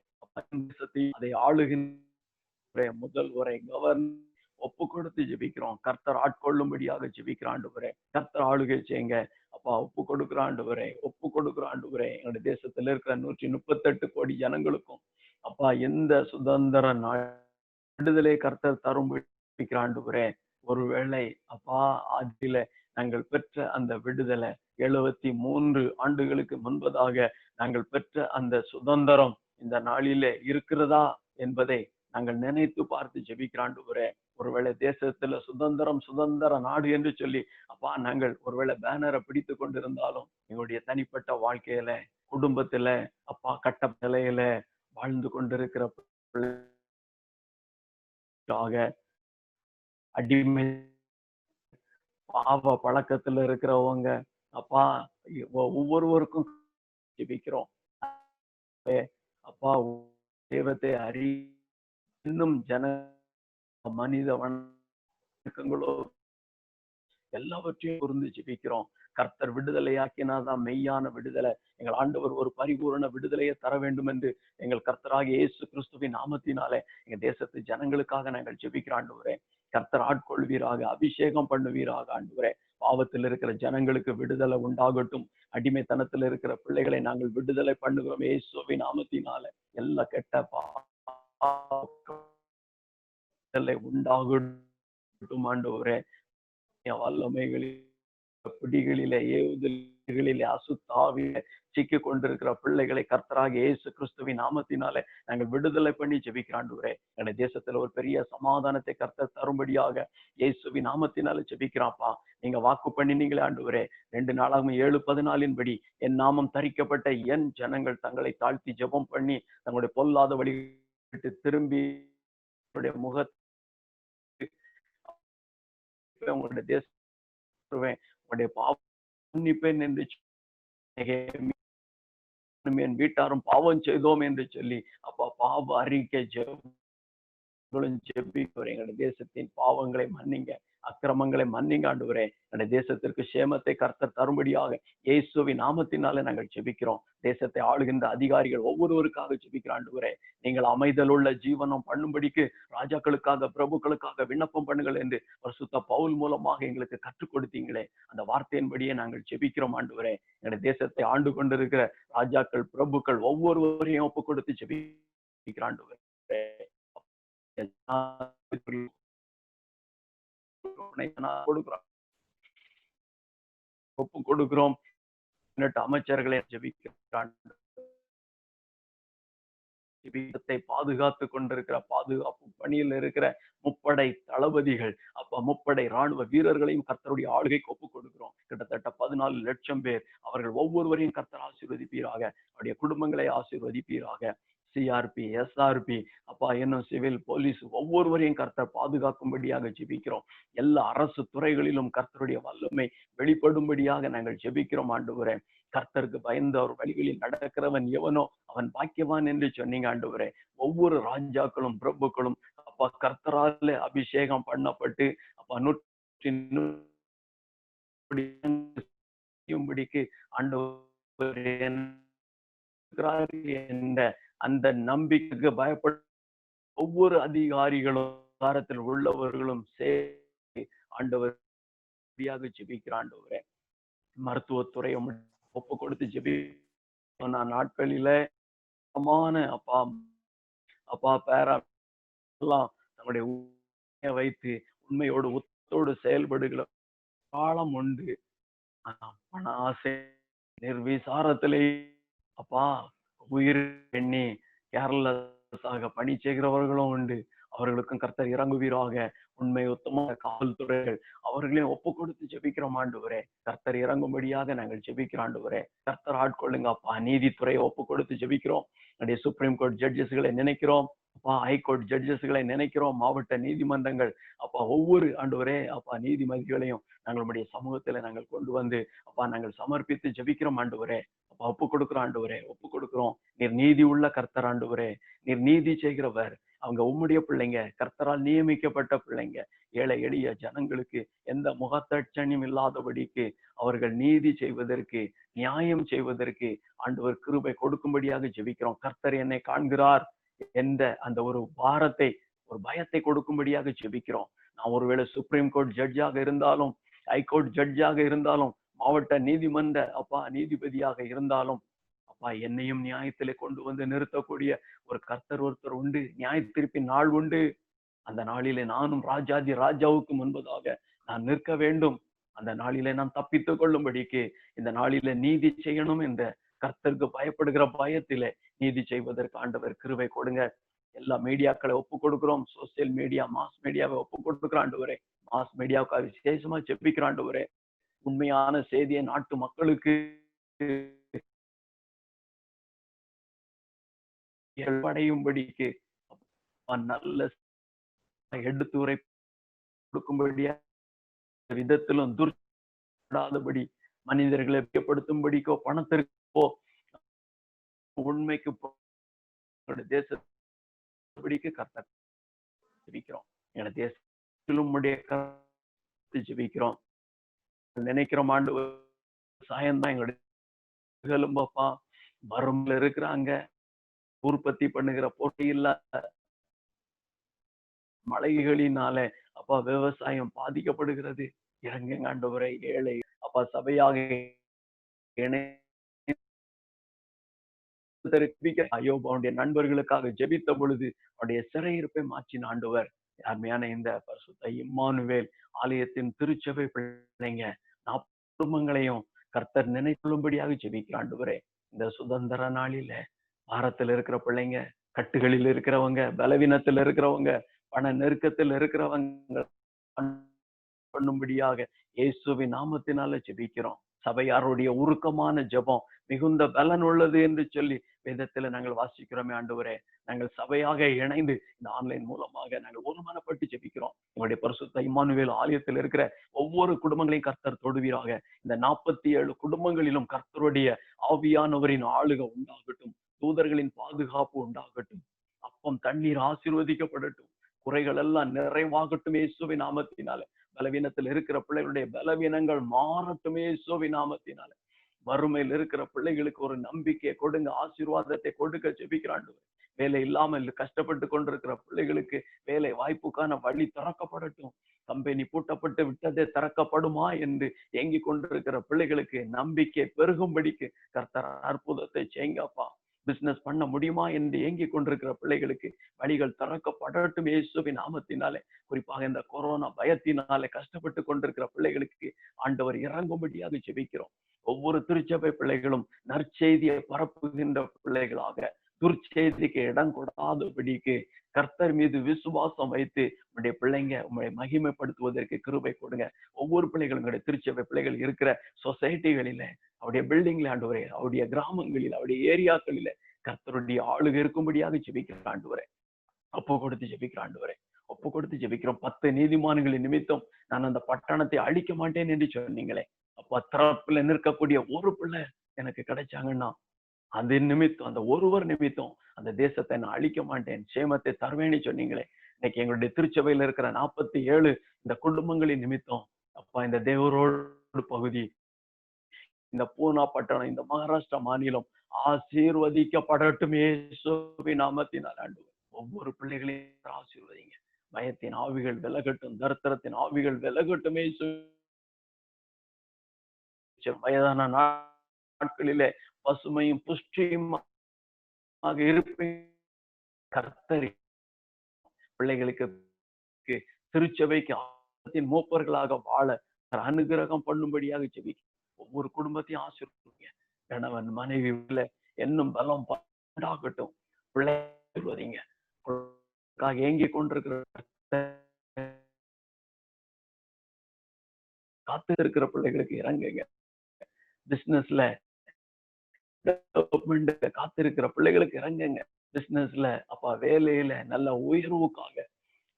அதை ஆளுகின்ற முதல்வரை, கவர்னர் ஒப்பு கொடுத்து ஜெபிக்கிறோம். கர்த்தர் ஆட்கொள்ளும்படியாக ஜெபிக்கிற ஆண்டவரே. கர்த்தர் ஆளுகை செய்யுங்க அப்பா. ஒப்பு கொடுக்கிற ஆண்டவரே, ஒப்பு கொடுக்கிற ஆண்டவரே. எங்களுடைய தேசத்தில் இருக்கிற 138 கோடி ஜனங்களுக்கும் அப்பா எந்த சுதந்திர விடுதலை கர்த்தர் தரும்படி ஆண்டவரே. ஒருவேளை அப்பா அதில நாங்கள் பெற்ற அந்த விடுதலை 73 ஆண்டுகளுக்கு முன்பதாக நாங்கள் பெற்ற அந்த சுதந்திரம் இந்த நாளிலே இருக்கிறதா என்பதை நாங்கள் நினைத்து பார்த்து ஜெபிக்கிற ஆண்டவரே. ஒருவேளை தேசத்துல சுதந்திர நாடு என்று சொல்லி அப்பா நாங்கள் ஒருவேளை பேனரை பிடித்து கொண்டிருந்தாலும் எங்களுடைய தனிப்பட்ட வாழ்க்கையில, குடும்பத்துல அப்பா கட்ட நிலையில வாழ்ந்து கொண்டிருக்கிற அடிமை பாவ பழக்கத்துல இருக்கிறவங்க அப்பா ஒவ்வொருவருக்கும் ஜெபிக்கிறோம் அப்பா. தெய்வத்தை இன்னும் மனித வணக்கங்களோ எல்லாவற்றையும் புரிந்து ஜெபிக்கிறோம். கர்த்தர் விடுதலையாக்கினாதான் மெய்யான விடுதலை. எங்கள் ஆண்டவர் ஒரு பரிபூரண விடுதலையை தர வேண்டும் என்று எங்கள் கர்த்தராகிய இயேசு கிறிஸ்துவின் நாமத்தினாலே எங்க தேசத்து ஜனங்களுக்காக நாங்கள் ஜெபிக்கிற ஆண்டவரே. கர்த்தர் ஆட்கொள்வீராக, அபிஷேகம் பண்ணுவீராக ஆண்டவரே. பாவத்தில் இருக்கிற ஜனங்களுக்கு விடுதலை உண்டாகட்டும். அடிமைத்தனத்தில் இருக்கிற பிள்ளைகளை நாங்கள் விடுதலை பண்ணுகிறோம் இயேசுவின் நாமத்தினால. எல்லா கெட்ட உண்டாகட்டும் ஆண்டவரே. வல்லமைகளில், பிடிகளிலே, ஏவுதல்களிலே, அசுத்தாவிலே சிக்கி கொண்டிருக்கிற பிள்ளைகளை கர்த்தராகிய இயேசு கிறிஸ்துவின் நாமத்தினாலே நாங்கள் விடுதலை பண்ணி ஜெபிக்கிற ஆண்டவரே. எங்கள் தேசத்துல ஒரு பெரிய சமாதானத்தை கர்த்தர் தரும்படியாக இயேசுவின் நாமத்தினால ஜெபிக்கிறாப்பா. நீங்க வாக்கு பண்ணினீங்களே ஆண்டவரே. 2 நாளாகும் 7:14 படி என் நாமம் தரிக்கப்பட்ட என் ஜனங்கள் தங்களை தாழ்த்தி ஜெபம் பண்ணி தங்களுடைய பொல்லாத வழி விட்டு திரும்பி முகத்தை உங்களுடைய தேசம் உங்களுடைய பாவம் மன்னிப்பேன் என்று என் வீட்டாரும் பாவம் செய்தோம் என்று சொல்லி அப்பா பாவ அறிக்கை எங்களுடைய தேசத்தின் பாவங்களை மன்னிங்க, அக்கிரமங்களை மன்னிங்க ஆண்டவரே. எங்களுடைய தேசத்திற்கு சேமத்தை கர்த்தர் தரும்படியாக இயேசுவின் நாமத்தினாலே நாங்கள் ஜெபிக்கிறோம். தேசத்தை ஆளுகின்ற அதிகாரிகள் ஒவ்வொருவருக்காக ஜெபிக்கிற ஆண்டவரே. நீங்கள் அமைதலுள்ள ஜீவனம் பண்ணும்படிக்கு ராஜாக்களுக்காக, பிரபுக்களுக்காக விண்ணப்பம் பண்ணுங்கள் என்று பரிசுத்த பவுல் மூலமாக எங்களுக்கு கற்றுக் கொடுத்தீங்களே. அந்த வார்த்தையின்படியே நாங்கள் ஜெபிக்கிறோம் ஆண்டவரே. எங்களுடைய தேசத்தை ஆண்டு கொண்டிருக்கிற ராஜாக்கள், பிரபுக்கள் ஒவ்வொருவரையும் ஒப்பு கொடுத்து ஜெபிக்கிற ஆண்டவரே. ஒப்பு கொடுக்கிறோம். அமைச்சர்களை ஜெபிக்கிறத்தை பாதுகாத்து கொண்டிருக்கிற பாதுகாப்பு பணியில் இருக்கிற முப்படை தளபதிகள், அப்ப முப்படை ராணுவ வீரர்களையும் கர்த்தருடைய ஆளுகைக்கு ஒப்பு கொடுக்கிறோம். கிட்டத்தட்ட 14 லட்சம் பேர். அவர்கள் ஒவ்வொருவரையும் கர்த்தர் ஆசீர்வதிப்பீராக. அவருடைய குடும்பங்களை ஆசீர்வதிப்பீராக. சிஆர்பி, எஸ்ஆர்பி, அப்பா இன்னும் சிவில், போலீஸ் ஒவ்வொருவரையும் கர்த்தர் பாதுகாக்கும்படியாக ஜெபிக்கிறோம். எல்லா அரசு துறைகளிலும் கர்த்தருடைய வல்லமை வெளிப்படும்படியாக நாங்கள் ஜெபிக்கிறோம் ஆண்டவரே. கர்த்தருக்கு பயந்த ஒரு வழிகளில் நடக்கிறவன் எவனோ அவன் பாக்கியவான் என்று சொன்னீங்க ஆண்டவரே. ஒவ்வொரு ராஜாக்களும், பிரபுக்களும் அப்பா கர்த்தரால அபிஷேகம் பண்ணப்பட்டு அப்பா 100 ஆண்டவரே என்ற அந்த நம்பிக்கைக்கு பயப்பட ஒவ்வொரு அதிகாரிகளும், அதிகாரத்தில் உள்ளவர்களும் ஆண்டவர் ஜெபிக்கிற ஆண்டவரே. மருத்துவத்துறை ஒப்பு கொடுத்து ஜெபிக்கிற நாட்களில அப்பா அப்பா பேரா எல்லாம் நம்முடைய வைத்து உண்மையோடு உத்தோடு செயல்படுகிற காலம் உண்டு. பண ஆசை, நிர்விசாரத்திலே அப்பா உயிர் எண்ணி கேர்லெஸ்ஸாக பணி செய்கிறவர்களும் உண்டு. அவர்களுக்கும் கர்த்தர் இறங்குவீராக. உண்மை உத்தம காவல்துறைகள் அவர்களையும் ஒப்பு கொடுத்து ஜெபிக்கிறோம் ஆண்டவரே. கர்த்தர் இறங்கும்படியாக நாங்கள் ஜெபிக்கிறோம் ஆண்டவரே. கர்த்தர் ஆட்கொள்ளுங்க அப்பா. நீதித்துறையை ஒப்பு கொடுத்து ஜெபிக்கிறோம். நம்முடைய சுப்ரீம் கோர்ட் ஜட்ஜஸ்களை நினைக்கிறோம் அப்பா. ஹைகோர்ட் ஜட்ஜஸ்களை நினைக்கிறோம். மாவட்ட நீதிமன்றங்கள் அப்பா, ஒவ்வொரு ஆண்டவரே அப்பா நீதிமதிகளையும் நம்மளுடைய சமூகத்துல நாங்கள் கொண்டு வந்து அப்பா நாங்கள் சமர்ப்பித்து ஜெபிக்கிறோம் ஆண்டவரே. அப்பா ஒப்பு கொடுக்கிறோம் ஆண்டவரே, ஒப்பு கொடுக்கிறோம். நீர் நீதி உள்ள கர்த்தர் ஆண்டவரே. நீர் நீதி செய்கிறவர். அவங்க உம்முடைய பிள்ளைங்க, கர்த்தரால் நியமிக்கப்பட்ட பிள்ளைங்க. ஏழை எளிய ஜனங்களுக்கு எந்த முகத்தட்சணியும் இல்லாதபடிக்கு அவர்கள் நீதி செய்வதற்கு, நியாயம் செய்வதற்கு ஆண்டவர் கிருபை கொடுக்கும்படியாக ஜெபிக்கிறோம். கர்த்தர் என்னை காண்கிறார் என்ற அந்த ஒரு பாரத்தை, ஒரு பயத்தை கொடுக்கும்படியாக ஜெபிக்கிறோம். நான் ஒருவேளை சுப்ரீம் கோர்ட் ஜட்ஜாக இருந்தாலும், ஹைகோர்ட் ஜட்ஜாக இருந்தாலும், மாவட்ட நீதிமன்ற அப்பா நீதிபதியாக இருந்தாலும் அப்பா, என்னையும் நியாயத்திலே கொண்டு வந்து நிறுத்தக்கூடிய ஒரு கர்த்தர் ஒருத்தர் உண்டு. நியாய தீர்ப்பின் நாள் உண்டு. அந்த நாளிலே நானும் ராஜாதி ராஜாவுக்கு முன்பதாக நான் நிற்க வேண்டும். அந்த நாளிலே நான் தப்பித்துக் கொள்ளும்படிக்கு இந்த நாளிலே நீதி செய்யணும் என்ற கர்த்தருக்கு பயப்படுகிற பயத்திலே நீதி செய்வதற்கு ஆண்டவர் கிருபை கொடுங்க. எல்லா மீடியாக்களை ஒப்பு கொடுக்கிறோம். சோசியல் மீடியா, மாஸ் மீடியாவை ஒப்பு கொடுக்கிற ஆண்டவரே. மாஸ் மீடியாவுக்காக விசேஷமா ஜெபிக்கிற ஆண்டவரே. உண்மையான செய்தியை நாட்டு மக்களுக்கு அடையும்படிக்கு நல்ல எடுத்துரை கொடுக்கும்படியா விதத்திலும் துர்டாதபடி மனிதர்களை பிரியப்படுத்தும்படிக்கோ பணத்திற்கோ உண்மைக்கு தேசப்படிக்கு கர்த்தர் ஜெபிக்கிறோம். என தேசத்திலும் ஜெபிக்கிறோம். நினைக்கிறோம் ஆண்டு சாயம்தான் எங்களுடைய எலும்பப்பா. வறுமையில இருக்கிறாங்க. உற்பத்தி பண்ணுகிற போட்டி இல்ல மழைகளினால அப்பா விவசாயம் பாதிக்கப்படுகிறது. இறங்குங்க ஆண்டவரே. ஏழை அப்பா சபையாக அயோப் அவனுடைய நண்பர்களுக்காக ஜெபித்த பொழுது அவருடைய சிறையிருப்பை மாற்றின ஆண்டவர். அருமையான இந்த பரிசுத்த இம்மானுவேல் ஆலயத்தின் திருச்சபை பிள்ளைங்க 40 குடும்பங்களையும் கர்த்தர் நினைக்கொள்ளும்படியாக ஜெபிக்கிற ஆண்டவரே. இந்த சுதந்திர நாளில பாரத்தில் இருக்கிற பிள்ளைங்க, கட்டுகளில் இருக்கிறவங்க, பலவீனத்தில் இருக்கிறவங்க, பண நெருக்கத்தில் இருக்கிறவங்க பண்ணும்படியாக இயேசுவின் நாமத்தினால ஜெபிக்கிறோம். சபையாருடைய உருக்கமான ஜெபம் மிகுந்த பலன் உள்ளது என்று சொல்லி வேதத்துல நாங்கள் வாசிக்கிறோமே ஆண்டவரே. நாங்கள் சபையாக இணைந்து இந்த ஆன்லைன் மூலமாக நாங்கள் ஒருமனப்பட்டு ஜெபிக்கிறோம். எங்களுடைய பரிசுத்த இம்மானுவேல் ஆலயத்தில் இருக்கிற ஒவ்வொரு குடும்பங்களையும் கர்த்தர் தொடுவீராக. இந்த 47 குடும்பங்களிலும் கர்த்தருடைய ஆவியானவரின் ஆளுகை உண்டாகட்டும். தூதர்களின் பாதுகாப்பு உண்டாகட்டும். அப்பம் தண்ணீர் ஆசீர்வதிக்கப்படட்டும். குறைகள் எல்லாம் நிறைவாகட்டும் இயேசுவின் நாமத்தினால. பலவீனத்தில் இருக்கிற பிள்ளைகளுடைய பலவீனங்கள் மாறட்டும் இயேசுவின் நாமத்தினால. வறுமையில் இருக்கிற பிள்ளைகளுக்கு ஒரு நம்பிக்கையை கொடுங்க, ஆசீர்வாதத்தை கொடுக்க ஜெபிக்கிறான். வேலை இல்லாமல் கஷ்டப்பட்டு கொண்டிருக்கிற பிள்ளைகளுக்கு வேலை வாய்ப்புக்கான வழி திறக்கப்படட்டும். கம்பெனி பூட்டப்பட்டு விட்டதே திறக்கப்படுமா என்று ஏங்கிக் கொண்டிருக்கிற பிள்ளைகளுக்கு நம்பிக்கை பெருகும்படிக்கு கர்த்தர் அற்புதத்தை செய்யுங்கப்பா. பிசினஸ் பண்ண முடியுமா என்று ஏங்கிக் கொண்டிருக்கிற பிள்ளைகளுக்கு வழிகள் திறக்கப்படட்டும் இயேசுவின் நாமத்தினாலே. குறிப்பாக இந்த கொரோனா பயத்தினாலே கஷ்டப்பட்டு கொண்டிருக்கிற பிள்ளைகளுக்கு ஆண்டவர் இறங்கும்படியாக ஜெபிக்கிறோம். ஒவ்வொரு திருச்சபை பிள்ளைகளும் நற்செய்தியை பரப்புகின்ற பிள்ளைகளாக, துர்ச்செய்திக்கு இடம் கொடாதபடிக்கு கர்த்தர் மீது விசுவாசம் வைத்து உங்களுடைய பிள்ளைங்க உங்களை மகிமைப்படுத்துவதற்கு கிருபை கொடுங்க. ஒவ்வொரு பிள்ளைகளும் திருச்சபை பிள்ளைகள் இருக்கிற சொசைட்டிகளில, அவருடைய பில்டிங்ல ஆண்டவரே, அவருடைய கிராமங்களில், அவருடைய ஏரியாக்களில கர்த்தருடைய ஆளுகை இருக்கும்படியாக ஜெபிக்கிற ஆண்டவரே. ஒப்பு கொடுத்து ஜெபிக்கிற ஆண்டவரே. ஒப்பு கொடுத்து ஜெபிக்கிறோம். 10 நீதிமான்களின் நிமித்தம் நான் அந்த பட்டணத்தை அழிக்க மாட்டேன் என்று சொன்னீங்களே அப்பா. தரப்புல நிற்கக்கூடிய ஒரு பிள்ளை எனக்கு கிடைச்சாங்கன்னா அது நிமித்தம், அந்த ஒருவர் நிமித்தம் அந்த தேசத்தை நான் அழிக்க மாட்டேன், சேமத்தை தருவேன்னு சொன்னீங்களே. இன்னைக்கு எங்களுடைய திருச்சபையில இருக்கிற 47 இந்த குடும்பங்களின் நிமித்தம் அப்பா, இந்த தேவரோடு பகுதி, இந்த பூனா பட்டணம், இந்த மகாராஷ்டிரா மாநிலம் ஆசீர்வதிக்கப்படட்டும் இயேசுவின் நாமத்தினால் ஆண்டவரே. ஒவ்வொரு பிள்ளைகளையும் ஆசீர்வதிங்க. பயத்தின் ஆவிகள் விலகட்டும், தரித்திரத்தின் ஆவிகள் விலகட்டும் இயேசு. வயதான நாட்களிலே பசுமையும் புஷ்டியுமாக இருப்பீங்க கர்த்தர். பிள்ளைகளுக்கு திருச்சபைக்கு மூப்பர்களாக வாழ அனுகிரகம் பண்ணும்படியாக ஜெபிக்க. ஒவ்வொரு குடும்பத்தையும் ஆசீர்வதிங்க. கணவன் மனைவி இன்னும் பலம் உண்டாகட்டும். பிள்ளைங்க ஏங்கி கொண்டிருக்கிற காத்து இருக்கிற பிள்ளைகளுக்கு இறங்குங்க. பிசினஸ்ல காத்திருக்கிற பிள்ளைகளுக்கு இறங்குங்க. பிசினஸ்ல அப்பா வேலையில நல்ல உயர்வுக்காக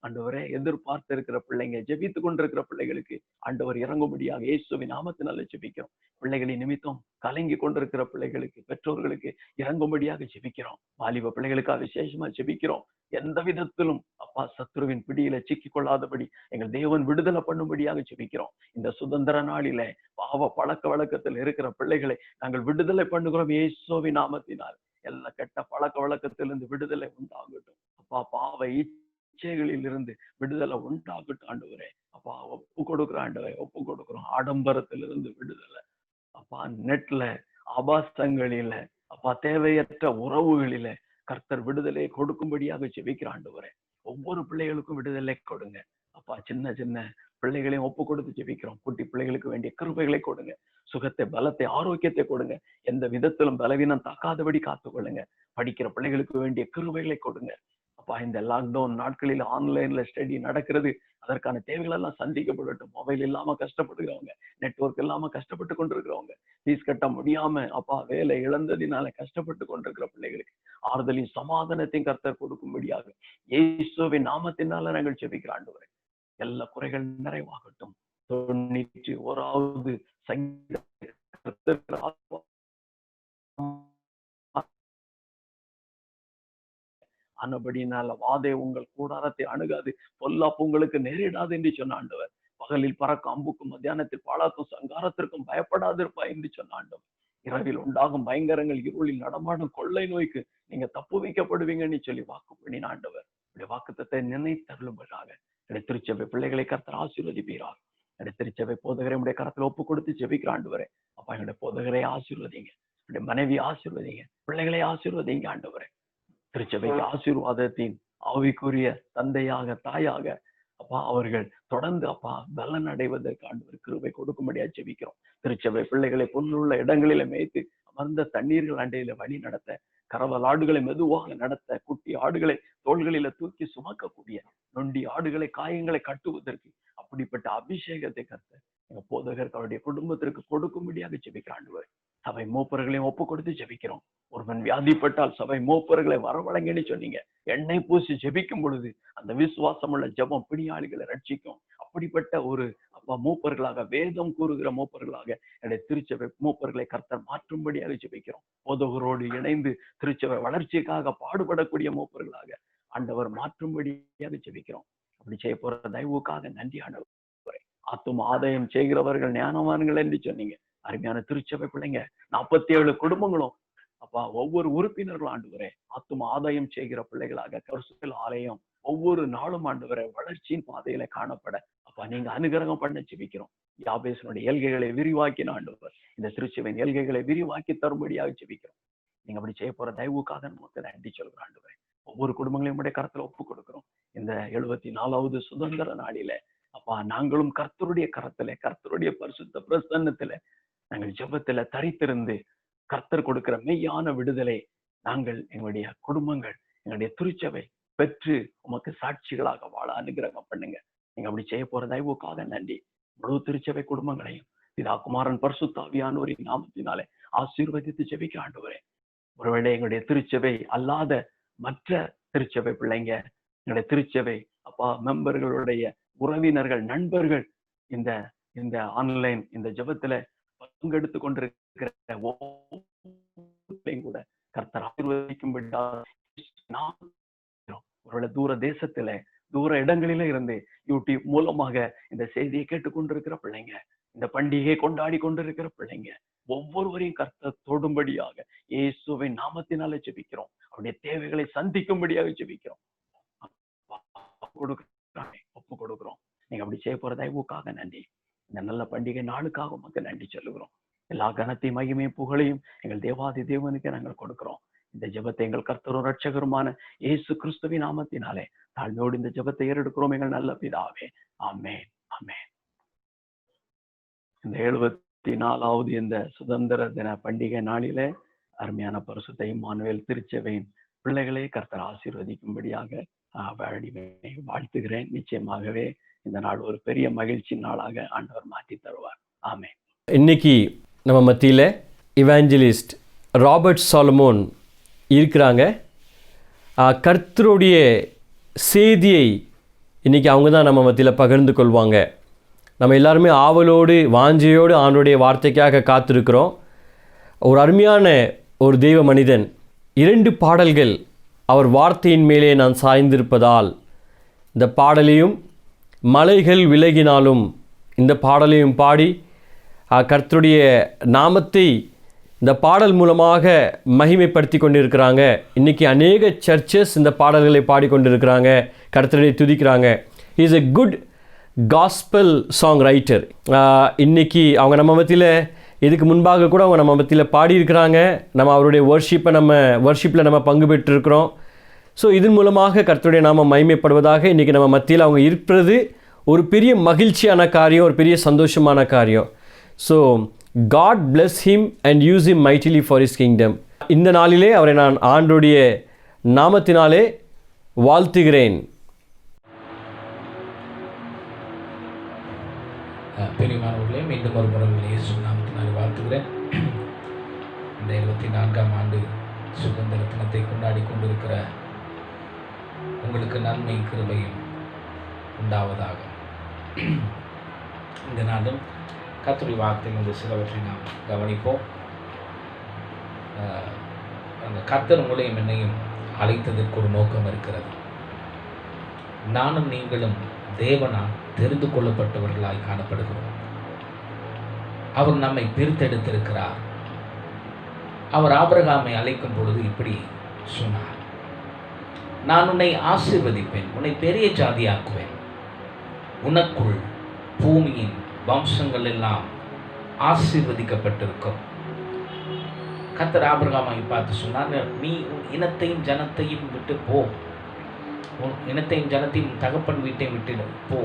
ஆண்டவரே எதிர்பார்த்து இருக்கிற பிள்ளைங்க, ஜெபித்து கொண்டிருக்கிற பிள்ளைகளுக்கு ஆண்டவர் இறங்கும்படியாக இயேசுவின் நாமத்தினால ஜெபிக்கிறோம். பிள்ளைகளின் நிமித்தம் கலங்கி கொண்டிருக்கிற பிள்ளைகளுக்கு, பெற்றோர்களுக்கு இறங்கும்படியாக ஜெபிக்கிறோம். வாலிப பிள்ளைகளுக்காக விசேஷமா ஜெபிக்கிறோம். எந்த விதத்திலும் அப்பா சத்துருவின் பிடியில சிக்கிக் கொள்ளாதபடி எங்கள் தேவன் விடுதலை பண்ணும்படியாக ஜெபிக்கிறோம். இந்த சுதந்திர நாளில பாவ பழக்க வழக்கத்தில் இருக்கிற பிள்ளைகளை நாங்கள் விடுதலை பண்ணுகிறோம் இயேசுவின் நாமத்தினால். எல்லா கெட்ட பழக்க வழக்கத்திலிருந்து விடுதலை உண்டாகட்டும். அப்பா பாவ இச்சைகளில் இருந்து விடுதலை உண்டாகட்டும் ஆண்டவரே. அப்பா ஒப்பு கொடுக்குற ஆண்டவரே, ஒப்பு கொடுக்குறோம். ஆடம்பரத்திலிருந்து விடுதலை அப்பா, நெட்ல ஆபாசங்களில அப்பா, தேவையற்ற உறவுகளில கர்த்தர் விடுதலை கொடுக்கும்படியாக ஜெபிக்கிற ஆண்டவரே. ஒவ்வொரு பிள்ளைகளுக்கும் விடுதலை கொடுங்க அப்பா. சின்ன சின்ன பிள்ளைகளையும் ஒப்பு கொடுத்து ஜெபிக்கிறோம். குட்டி பிள்ளைகளுக்கு வேண்டிய கிருபைகளை கொடுங்க. சுகத்தை, பலத்தை, ஆரோக்கியத்தை கொடுங்க. எந்த விதத்திலும் பலவீனம் தாக்காதபடி காத்துக்கொள்ளுங்க. படிக்கிற பிள்ளைகளுக்கு வேண்டிய கிருபைகளை கொடுங்க அப்பா. இந்த லாக்டவுன் நாட்களில் ஆன்லைன்ல ஸ்டடி நடக்கிறது, அதற்கான தேவைகள் எல்லாம் சந்திக்கப்படட்டும். மொபைல் இல்லாம கஷ்டப்படுகிறவங்க, நெட்வொர்க் இல்லாம கஷ்டப்பட்டு கொண்டிருக்கிறவங்க, ஃபீஸ் கட்ட முடியாம அப்பா வேலை இழந்ததினால கஷ்டப்பட்டு கொண்டிருக்கிற பிள்ளைகளுக்கு ஆறுதலையும் சமாதானத்தையும் கர்த்தர் கொடுக்கும்படியாக இயேசுவின் நாமத்தினால நாங்கள் ஜெபிக்கிற ஆண்டவரே. எல்லா குறைகள் நிறைவாகட்டும். 91வது சங்கீதம் ஆனபடினால வாதை உங்கள் கூடாரத்தை அணுகாது, பொல்லாப்பு உங்களுக்கு நேரிடாது என்று சொன்ன ஆண்டவர். பகலில் பறக்கும் அம்புக்கும், மத்தியானத்தில் பாழாக்கும் சங்காரத்திற்கும் பயப்படாதிருப்பா என்று சொன்ன ஆண்டவர். இரவில் உண்டாகும் பயங்கரங்கள், இருளில் நடமாடும் கொள்ளை நோய்க்கு நீங்க தப்பு வைக்கப்படுவீங்கன்னு சொல்லி வாக்கு பண்ணின ஆண்டவர். வாக்குத்தத்தை நினைத்தருளும்பதாக திருச்சபை பிள்ளைகளை கர்த்தர் ஆசீர்வதிப்பீராக. திருச்சபை போதகரை உடைய கரத்துல ஒப்பு கொடுத்து ஜெபிக்கிற ஆண்டவரே. அப்பா என்னுடைய போதகரை ஆசீர்வதிங்க, என்னுடைய மனைவி ஆசீர்வதிங்க, பிள்ளைகளை ஆசீர்வதிங்க ஆண்டவரே. திருச்சபைக்கு ஆசீர்வாதத்தின் ஆவிக்குரிய தந்தையாக, தாயாக அப்பா அவர்கள் தொடர்ந்து அப்பா பலன் அடைவதற்கு ஆண்டவர் கிருபை கொடுக்கும்படியா ஜெபிக்கிறோம். திருச்சபை பிள்ளைகளை பொருளுள்ள இடங்களில மேய்த்து அமர்ந்த தண்ணீர்கள் அண்டையில வழி நடத்த, கரவல் ஆடுகளை மெதுவாக நடத்த, குட்டி ஆடுகளை தோள்களில தூக்கி சுமக்கக்கூடிய, நொண்டி ஆடுகளை காயங்களை கட்டுவதற்கு அப்படிப்பட்ட அபிஷேகத்தை கர்த்த எங்க போதகர் அவருடைய குடும்பத்திற்கு கொடுக்கும்படியாக ஜெபிக்கிற ஆண்டவர். சபை மூப்பர்களையும் ஒப்பு கொடுத்து ஜெபிக்கிறோம். ஒருவன் வியாதிப்பட்டால் சபை மூப்பர்களை வரவழைங்கன்னு சொன்னீங்க. எண்ணெய் பூசி ஜெபிக்கும் பொழுது அந்த விசுவாசம் உள்ள ஜெபம் பிணியாளிகளை ரட்சிக்கும். அப்படிப்பட்ட ஒரு அப்பா மூப்பர்களாக, வேதம் கூறுகிற மூப்பர்களாக என்னுடைய திருச்சபை மூப்பர்களை கர்த்தர் மாற்றும்படியாக ஜெபிக்கிறோம். போதகரோடு இணைந்து திருச்சபை வளர்ச்சிக்காக பாடுபடக்கூடிய மூப்பர்களாக ஆண்டவர் மாற்றும்படியாக ஜெபிக்கிறோம். அப்படி செய்ய போற தயவுக்காக நன்றி ஆண்டவர். ஆத்தும ஆதாயம் செய்கிறவர்கள் ஞானவான்கள் என்று சொன்னீங்க. அருமையான திருச்சபை பிள்ளைங்க 47 குடும்பங்களும் அப்பா ஒவ்வொரு உறுப்பினர்களும் ஆண்டவரே ஆத்தும ஆதாயம் செய்கிற பிள்ளைகளாக கருசுகள் ஆலயம் ஒவ்வொரு நாளும் ஆண்டவரை வளர்ச்சியின் பாதையில காணப்பட அப்பா நீங்க அனுகிரகம் பண்ண ஜெபிக்கிறோம். யாபேசனுடைய எல்கைகளை விரிவாக்கின ஆண்டவர் இந்த திருச்சபையின் எல்கைகளை விரிவாக்கி தரும்படியாக ஜெபிக்கிறோம். நீங்க அப்படி செய்ய போற தயவுக்காக நமக்கு நன்றி சொல்கிற ஆண்டவரே. ஒவ்வொரு குடும்பங்களையும் உடைய கரத்துல ஒப்பு கொடுக்கிறோம். இந்த 74வது சுதந்திர நாளில அப்பா நாங்களும் கர்த்தருடைய கரத்துல, கர்த்தருடைய பரிசுத்த பிரசன்னத்துல நாங்கள் ஜெபத்துல தரித்திருந்து கர்த்தர் கொடுக்கிற மெய்யான விடுதலை நாங்கள் எங்களுடைய குடும்பங்கள், எங்களுடைய திருச்சபை பெற்று உமக்கு சாட்சிகளாக வாழ அனுகிரகம் பண்ணுங்க. நீங்க அப்படி செய்ய போற தயவுக்காக நன்றி. முழு திருச்சபை குடும்பங்களையும் பிதா குமாரன் பரிசுத்த ஆவியானவரின் நாமத்தினாலே ஆசீர்வதித்து ஜெபிக்கிற ஆண்டவரே. ஒருவேளை எங்களுடைய திருச்சபை அல்லாத மற்ற திருச்சபை பிள்ளைங்க, எங்களுடைய திருச்சபை அப்பா மெம்பர்களுடைய உறவினர்கள், நண்பர்கள் இந்த இந்த ஆன்லைன் இந்த ஜெபத்துல பங்கெடுத்து கொண்டிருக்கிற கூட கர்த்தர் ஆசீர்வதிக்கும்படி ஒருவேளை தூர தேசத்துல, தூர இடங்களில இருந்து யூடியூப் மூலமாக இந்த செய்தியை கேட்டுக்கொண்டிருக்கிற பிள்ளைங்க, இந்த பண்டிகையை கொண்டாடி கொண்டிருக்கிற பிள்ளைங்க ஒவ்வொருவரையும் கர்த்தர் தொடும்படியாக இயேசுவின் நாமத்தினால ஜெபிக்கிறோம். அவருடைய தேவைகளை சந்திக்கும்படியாக ஜெபிக்கிறோம். ஒப்பு கொடுக்கிறோம். நீங்க அப்படி செய்ய போற தயவுக்காக நன்றி. இந்த நல்ல பண்டிகை நாளுக்காக உமக்கு நன்றி சொல்லுகிறோம். எல்லா கனத்தையும் மகிமையும் புகழையும் எங்கள் தேவாதி தேவனுக்கு நாங்கள் கொடுக்கிறோம். இந்த ஜெபத்தை எங்கள் கர்த்தரும் ரட்சகருமான இயேசு கிறிஸ்துவின் நாமத்தினாலே தாழ்மையோடு இந்த ஜெபத்தை ஏறெடுக்கிறோம் எங்கள் நல்ல பிதாவே. ஆமென், ஆமென். இந்த 74வது இந்த சுதந்திர தின பண்டிகை நாளிலே அருமையான பரிசுத்த இம்மானுவேல் திருச்சபையின் பிள்ளைகளே கர்த்தர் ஆசீர்வதிக்கும்படியாக வாழ்த்துகிறேன். நிச்சயமாகவே இந்த நாள் ஒரு பெரிய மகிழ்ச்சி நாளாக ஆண்டவர் மாற்றி தருவார். ஆமென். இன்னைக்கு நம்ம மத்தியில் இவாஞ்சலிஸ்ட் ராபர்ட் சாலமோன் இருக்கிறாங்க. கர்த்தருடைய செய்தியை இன்றைக்கி அவங்க தான் நம்ம மத்தியில் பகிர்ந்து கொள்வாங்க. நம்ம எல்லாருமே ஆவலோடு வாஞ்சையோடு ஆண்டோடைய வார்த்தைக்காக காத்திருக்கிறோம். ஒரு அருமையான ஒரு தெய்வ மனிதன் 2 பாடல்கள் அவர் வார்த்தையின் மேலே நான் சாய்ந்திருப்பதால் இந்த பாடலையும் மலைகள் விலகினாலும் இந்த பாடலையும் பாடி கர்த்தருடைய நாமத்தை இந்த பாடல் மூலமாக மகிமைப்படுத்தி கொண்டிருக்கிறாங்க. இன்றைக்கி அநேக சர்ச்சஸ் இந்த பாடல்களை பாடிக்கொண்டிருக்கிறாங்க, கர்த்தரை துதிக்கிறாங்க. Is a good gospel song writer. இன்றைக்கி அவங்க நம்ம மத்தியில் இதுக்கு முன்பாக கூட அவங்க நம்ம மத்தியில் பாடியிருக்கிறாங்க. நம்ம அவருடைய வர்ஷிப்பில் நம்ம பங்கு பெற்றிருக்கிறோம். ஸோ இதன் மூலமாக கர்த்தருடைய நாம மகிமைப்படுவதாக இன்றைக்கி நம்ம மத்தியில் அவங்க இருப்பது ஒரு பெரிய மகிழ்ச்சியான காரியம், ஒரு பெரிய சந்தோஷமான காரியம். So God bless him and use him mightily for his kingdom. இந்த நாளிலே அவரை நான் ஆண்டோடைய நாமத்தினாலே வாழ்த்துகிறேன். பெரியமானவர்களே, மீண்டும் ஒரு முறை இயேசு நாமத்தினாலே வாழ்த்துகிறேன். இந்த 24ஆம் ஆண்டு சுதந்திர தினத்தை கொண்டாடி கொண்டிருக்கிற உங்களுக்கு நன்மை கிருபையும் உண்டாவதாக. இந்த நாளும் கர்த்தருடைய வார்த்தையிலிருந்து சிலவற்றை நாம் கவனிப்போம். அந்த கர்த்தர் உங்களையும் என்னையும் அழைத்ததற்கு ஒரு நோக்கம் இருக்கிறது. நானும் நீங்களும் தேவனால் தெரிந்து கொள்ளப்பட்டவர்களாய் காணப்படுகிறோம். அவர் நம்மை பிரித்தெடுத்திருக்கிறார். அவர் ஆபிரகாமை அழைக்கும் பொழுது இப்படி சொன்னார், நான் உன்னை ஆசீர்வதிப்பேன், உன்னை பெரிய ஜாதியாக்குவேன், உனக்குள் பூமியின் வம்சங்கள் எல்லாம் ஆசீர்வதிக்கப்பட்டிருக்கும். கர்த்தர் ஆபிரகாமை பார்த்து சொன்னார், நீ உன் இனத்தையும் ஜனத்தையும் விட்டு போ, உன் இனத்தையும் ஜனத்தையும் தகப்பன் வீட்டையும் விட்டு போ,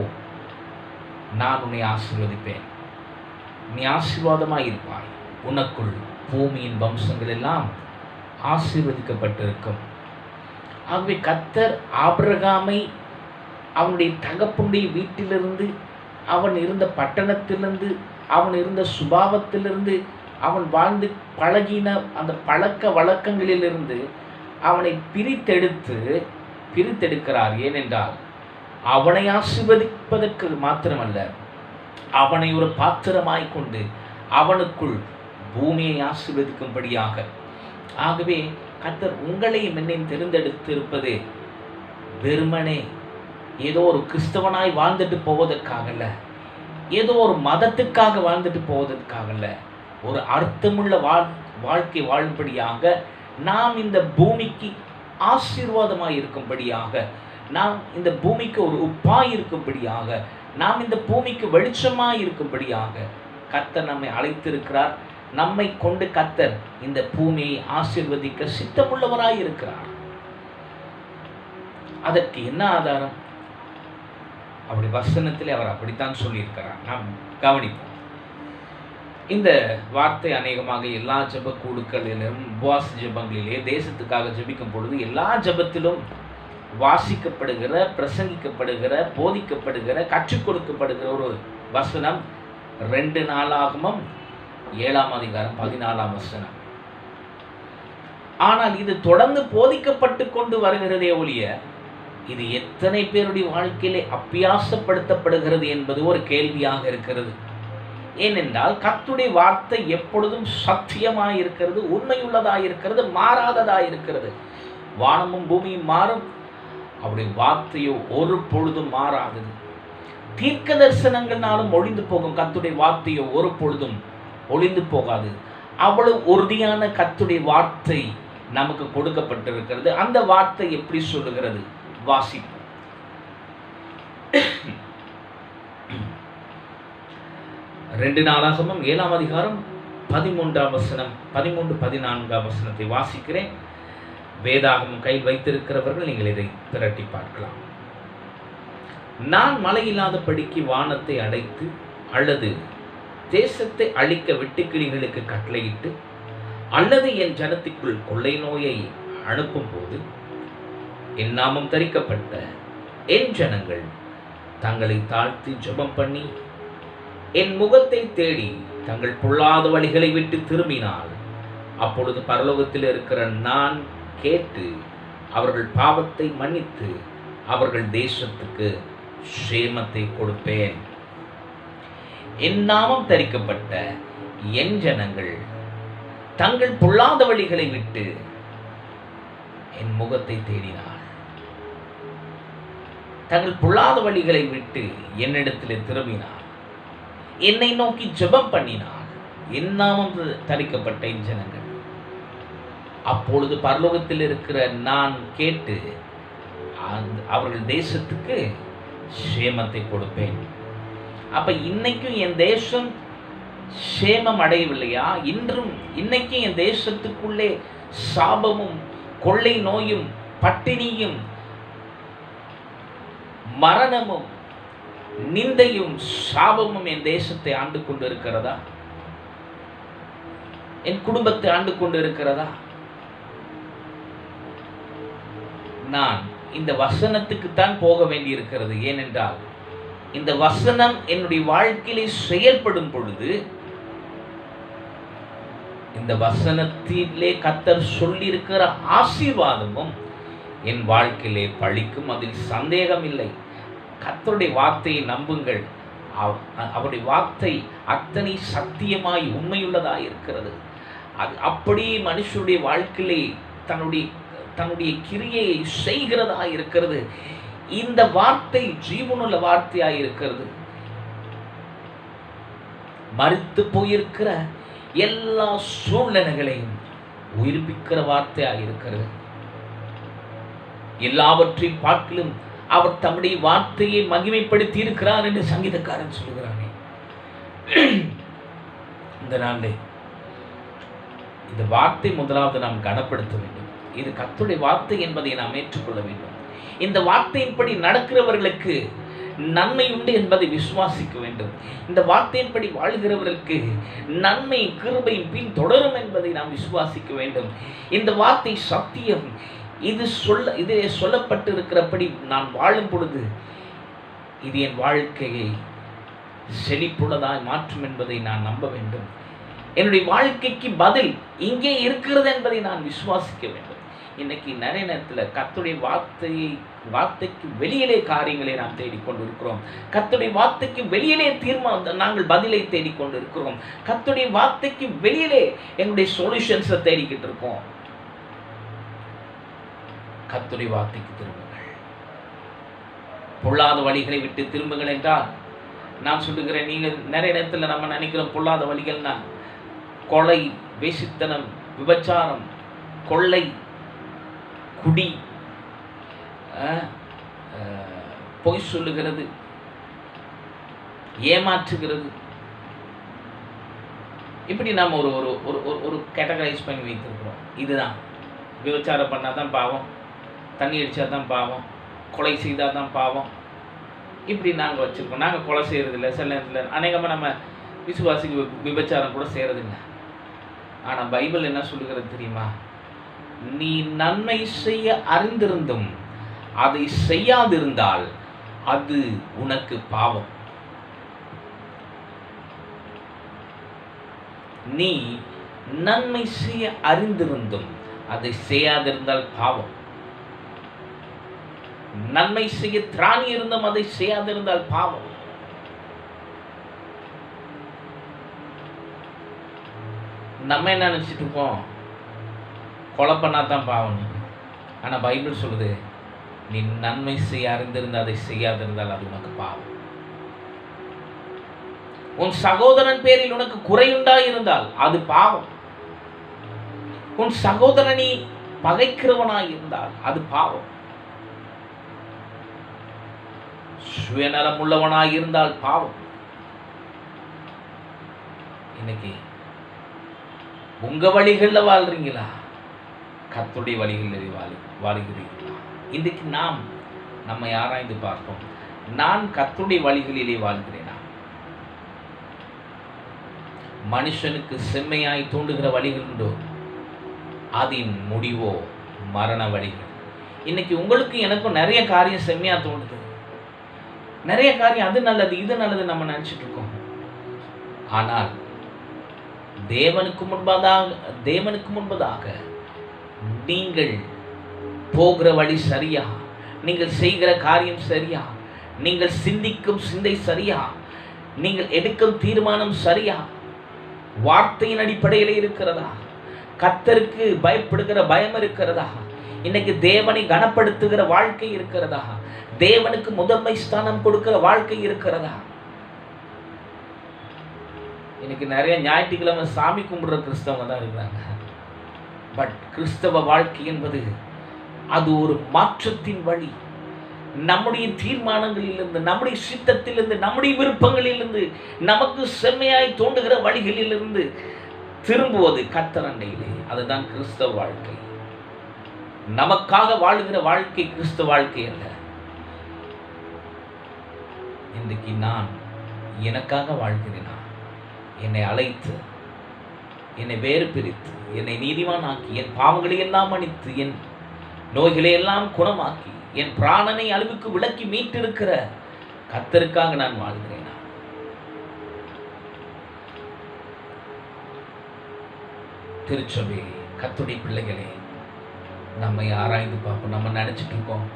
நான் உன்னை ஆசீர்வதிப்பேன், நீ ஆசீர்வாதமாய் இருப்பாய், உனக்குள் பூமியின் வம்சங்கள் எல்லாம் ஆசீர்வதிக்கப்பட்டிருக்கும். ஆகவே கர்த்தர் ஆபிரகாமை அவனுடைய தகப்பனுடைய வீட்டிலிருந்து, அவன் இருந்த பட்டணத்திலிருந்து, அவன் இருந்த சுபாவத்திலிருந்து, அவன் வாழ்ந்து பழகின அந்த பழக்க வழக்கங்களிலிருந்து அவனை பிரித்தெடுக்கிறார். ஏனென்றால் அவனை ஆசீர்வதிப்பதற்கு மாத்திரமல்ல, அவனை ஒரு பாத்திரமாய் கொண்டு அவனுக்குள் பூமியை ஆசீர்வதிக்கும்படியாக. ஆகவே கர்த்தர் உங்களையும் என்னையும் தெரிந்தெடுத்திருப்பது வெறுமனே ஏதோ ஒரு கிறிஸ்தவனாய் வாழ்ந்துட்டு போவதற்காகல்ல, ஏதோ ஒரு மதத்துக்காக வாழ்ந்துட்டு போவதற்காகல்ல, ஒரு அர்த்தமுள்ள வாழ்க்கை வாழும்படியாக, நாம் இந்த பூமிக்கு ஆசீர்வாதமாய் இருக்கும்படியாக, நாம் இந்த பூமிக்கு ஒரு உப்பாய் இருக்கும்படியாக, நாம் இந்த பூமிக்கு வெளிச்சமாய் இருக்கும்படியாக கர்த்தர் நம்மை அழைத்திருக்கிறார். நம்மை கொண்டு கர்த்தர் இந்த பூமியை ஆசீர்வதிக்க சித்தமுள்ளவராய் இருக்கிறார். அதற்கு என்ன ஆதாரம்? அப்படி வசனத்தில் அவர் அப்படித்தான் சொல்லியிருக்கிறார். நாம் கவனிப்போம். இந்த வார்த்தை அநேகமாக எல்லா ஜெப கூடுக்களிலும், உபவாச ஜெபங்களிலே, தேசத்துக்காக ஜெபிக்கும் பொழுது எல்லா ஜெபத்திலும் வாசிக்கப்படுகிற, பிரசங்கிக்கப்படுகிற, போதிக்கப்படுகிற, கற்றுக் கொடுக்கப்படுகிற ஒரு வசனம் 2 நாளாகமம் 7ஆம் அதிகாரம் 14ஆம் வசனம். ஆனால் இது தொடர்ந்து போதிக்கப்பட்டு கொண்டு வருகிறதே ஒழிய, இது எத்தனை பேருடைய வாழ்க்கையிலே அபியாசப்படுத்தப்படுகிறது என்பது ஒரு கேள்வியாக இருக்கிறது. ஏனென்றால் கர்த்தருடைய வார்த்தை எப்பொழுதும் சத்தியமாய் இருக்கிறது, உண்மையுள்ளதாய் இருக்கிறது, மாறாததாய் இருக்கிறது. வானமும் பூமியும் மாறும், அவருடைய வார்த்தையோ ஒரு பொழுதும் மாறாதது. தீர்க்க தரிசனங்கள்னாலும் ஒளிந்து போகும், கர்த்தருடைய வார்த்தையோ ஒரு பொழுதும் ஒளிந்து போகாது. அவ்வளவு உறுதியான கர்த்தருடைய வார்த்தை நமக்கு கொடுக்கப்பட்டிருக்கிறது. அந்த வார்த்தை எப்படி சொல்லுகிறது? வாசிப்போம். 2 நாளாகமம் 7ஆம் அதிகாரம் 13ஆம் வசனம், 13, 14ஆம் வசனத்தை வாசிக்கிறேன். வேதாகமம் கையில் வைத்திருக்கிறவர்கள் நீங்கள் இதை திரட்டி பார்க்கலாம். நான் மழை இல்லாதபடிக்கு வானத்தை அடைத்து அல்லது தேசத்தை அழிக்க வெட்டுக்கிளிகளுக்கு கட்டளையிட்டு அல்லது என் ஜனத்திற்குள் கொள்ளை நோயை அனுப்பும் போது என் நாமம் தரிக்கப்பட்ட என் ஜனங்கள் தங்களை தாழ்த்தி ஜெபம் பண்ணி என் முகத்தை தேடி தங்கள் பொல்லாத வழிகளை விட்டு திரும்பினால் அப்பொழுது பரலோகத்தில் இருக்கிற நான் கேட்டு அவர்கள் பாவத்தை மன்னித்து அவர்கள் தேசத்துக்கு சேமத்தை கொடுப்பேன். என் நாமம் தரிக்கப்பட்ட என் ஜனங்கள் தங்கள் பொல்லாத வழிகளை விட்டு என் முகத்தை தேடினார், தங்கள் பொல்லாத வழிகளை விட்டு என்னிடத்தில் திரும்பினார், என்னை நோக்கி ஜெபம் பண்ணினார், என் நாமம் தரிக்கப்பட்ட என் ஜனங்கள், அப்பொழுது பரலோகத்தில் இருக்கிற நான் கேட்டு அவர்கள் தேசத்துக்கு சேமத்தை கொடுப்பேன். அப்ப இன்னைக்கும் என் தேசம் சேமம் அடையவில்லையா? இன்னைக்கும் என் தேசத்துக்குள்ளே சாபமும் கொள்ளை நோயும் பட்டினியும் மரணமும் நிந்தையும் சாபமும் என் தேசத்தை ஆண்டு கொண்டு இருக்கிறதா? என் குடும்பத்தை ஆண்டு கொண்டு இருக்கிறதா? நான் இந்த வசனத்துக்குத்தான் போக வேண்டி இருக்கிறது. ஏனென்றால் இந்த வசனம் என்னுடைய வாழ்க்கையிலே செயல்படும் பொழுது இந்த வசனத்திலே கர்த்தர் சொல்லியிருக்கிற ஆசீர்வாதமும் என் வாழ்க்கையிலே பழிக்கும், அதில் சந்தேகம் இல்லை. கர்த்தருடைய வார்த்தையை நம்புங்கள். அவருடைய வார்த்தை அத்தனை சத்தியமாய் உண்மையுள்ளதாய் இருக்கிறது. அது அப்படியே மனுஷனுடைய வாழ்க்கையிலே தன்னுடைய கிரியையை செய்கிறதா இருக்கிறது. இந்த வார்த்தை ஜீவனுள்ள வார்த்தையாய் இருக்கிறது. மரித்து போயிருக்கிற எல்லா சூழ்நிலைகளையும் உயிர்ப்பிக்கிற வார்த்தையாய் இருக்கிறது. எல்லாவற்றையும் பார்க்கிலும் அவர் தம்முடைய வார்த்தையை மகிமைப்படுத்தி இருக்கிறார் என்று சங்கீதக்காரன் சொல்லுகிறானே. இந்த நாளிலே இந்த வார்த்தை முதலாவது நாம் கனப்படுத்த வேண்டும். இது கர்த்தருடைய வார்த்தை என்பதை நாம் ஏற்றுக்கொள்ள வேண்டும். இந்த வார்த்தையின்படி நடக்கிறவர்களுக்கு நன்மை உண்டு என்பதை விசுவாசிக்க வேண்டும். இந்த வார்த்தையின்படி வாழ்கிறவர்களுக்கு நன்மை கிருபையின் பின் தொடரும் என்பதை நாம் விசுவாசிக்க வேண்டும். இந்த வார்த்தை சத்தியம். இது சொல்லப்பட்டிருக்கிறபடி நான் வாழும் பொழுது இது என் வாழ்க்கையை செழிப்புள்ளதாய் மாற்றும் என்பதை நான் நம்ப வேண்டும். என்னுடைய வாழ்க்கைக்கு பதில் இங்கே இருக்கிறது என்பதை நான் விசுவாசிக்க வேண்டும். இன்னைக்கு நிறைய நேரத்தில் கர்த்தருடைய வார்த்தைக்கு வெளியிலே காரியங்களை நாம் தேடிக்கொண்டிருக்கிறோம். கர்த்தருடைய வார்த்தைக்கு வெளியிலே நாங்கள் பதிலை தேடிக்கொண்டிருக்கிறோம். கர்த்தருடைய வார்த்தைக்கு வெளியிலே எங்களுடைய சொல்யூஷன்ஸை தேடிக்கிட்டு இருக்கோம். கர்த்தருடைய வார்த்தைக்கு திரும்புங்கள். பொல்லாத வழிகளை விட்டு திரும்புங்கள் என்றால் நான் சொல்லுகிறேன், நீங்கள் நிறைய நேரத்தில் நம்ம நினைக்கிறோம் பொல்லாத வழிகள்னா கொலை, வேசித்தனம், விபச்சாரம், கொள்ளை, குடி, பொய் சொல்லுகிறது, ஏமாற்றுகிறது, இப்படி நாம் ஒரு ஒரு ஒரு கேட்டகரைஸ் பண்ணி வைத்திருக்கிறோம். இதுதான் விபச்சாரம் பண்ணால் தான் பாவம், தண்ணி அடித்தா தான் பாவம், கொலை செய்தால் தான் பாவம், இப்படி நாங்கள் வச்சுருக்கோம். நாங்கள் கொலை செய்கிறதில்ல, சில நேரத்தில் அநேகமாக நம்ம விசுவாசிக்கு விபச்சாரம் கூட செய்கிறதில்லை. ஆனால் பைபிள் என்ன சொல்லுகிறது தெரியுமா? நீ நன்மை செய்ய அறிந்திருந்தும் அதை செய்யாதிருந்தால் அது உனக்கு பாவம். நீ நன்மை செய்ய அறிந்திருந்தும் அதை செய்யாதிருந்தால் பாவம். நன்மை செய்ய திராணி இருந்தும் அதை செய்யாதிருந்தால் பாவம். நம்ம என்ன நினைச்சிட்டு இருக்கோம்? கொலை பண்ணாதான் பாவம். ஆனா பைபிள் சொல்லுது, நீ நன்மை செய்ய அறிந்திருந்த அதை செய்யாதிருந்தால் அது உனக்கு பாவம். உன் சகோதரன் பேரில் உனக்கு குறையுண்டா இருந்தால் அது பாவம். உன் சகோதரனை பகைக்கிறவனாய் இருந்தால் அது பாவம். சுயநலம் உள்ளவனாய் இருந்தால் பாவம். இன்னைக்கு உங்க வழிகள்ல வாழ்றீங்களா? கர்த்தருடைய வழிகளில் வாழ்கிறீர்களா? இன்றைக்கு நாம் நம்மை ஆராய்ந்து பார்ப்போம். நான் கர்த்தருடைய வழிகளிலே வாழ்கிறேனா? மனுஷனுக்கு செம்மையாய் தோன்றுகிற வழிகள் உண்டோ? அதன் முடிவோ மரண வழிகள். இன்னைக்கு உங்களுக்கு எனக்கும் நிறைய காரியம் செம்மையா தோணுது, நிறைய காரியம் அது நல்லது இது நல்லது நம்ம நினைச்சிட்டு இருக்கோம். ஆனால் தேவனுக்கு முன்பதாக நீங்கள் போகிற வழி சரியா, நீங்கள் செய்கிற காரியம் சரியா, நீங்கள் சிந்திக்கும் சிந்தை சரியா, நீங்கள் எடுக்கும் தீர்மானம் சரியா, வார்த்தையின் அடிப்படையில் இருக்கிறதா, கர்த்தருக்கு பயப்படுகிற பயம் இருக்கிறதா, இன்னைக்கு தேவனை கனப்படுத்துகிற வாழ்க்கை இருக்கிறதா, தேவனுக்கு முதன்மை ஸ்தானம் கொடுக்கிற வாழ்க்கை இருக்கிறதா? இன்னைக்கு நிறைய ஞாயிற்றுக்கிழமை சாமி கும்பிடுற கிறிஸ்தவங்க தான் இருக்கிறாங்க. பட் கிறிஸ்தவ வாழ்க்கை என்பது அது ஒரு மாற்றத்தின் வழி. நம்முடைய தீர்மானங்களிலிருந்து, நம்முடைய சித்தத்திலிருந்து, நம்முடைய விருப்பங்களிலிருந்து, நமக்கு செம்மையாய் தோன்றுகிற வழிகளிலிருந்து திரும்புவது கர்த்தர் அண்டையிலே. அதுதான் கிறிஸ்தவ வாழ்க்கை. நமக்காக வாழுகிற வாழ்க்கை கிறிஸ்தவ வாழ்க்கை அல்ல. இன்றைக்கு நான் எனக்காக வாழ்கிறேனா? என்னை அழைத்து, என்னை வேறு பிரித்து, என்னை நீதிமான் ஆக்கி, என் பாவங்களை எல்லாம் மன்னித்து, என் நோய்களை எல்லாம் குணமாக்கி, என் பிராணனை அழிவுக்கு விலக்கி மீட்டிருக்கிற கர்த்தருக்காக நான் வாழ்கிறேனா? திருச்சபை, கர்த்தருடைய பிள்ளைகளே, நம்மை ஆராய்ந்து பார்ப்போம். நம்ம நினைச்சிட்டு இருக்கோம்,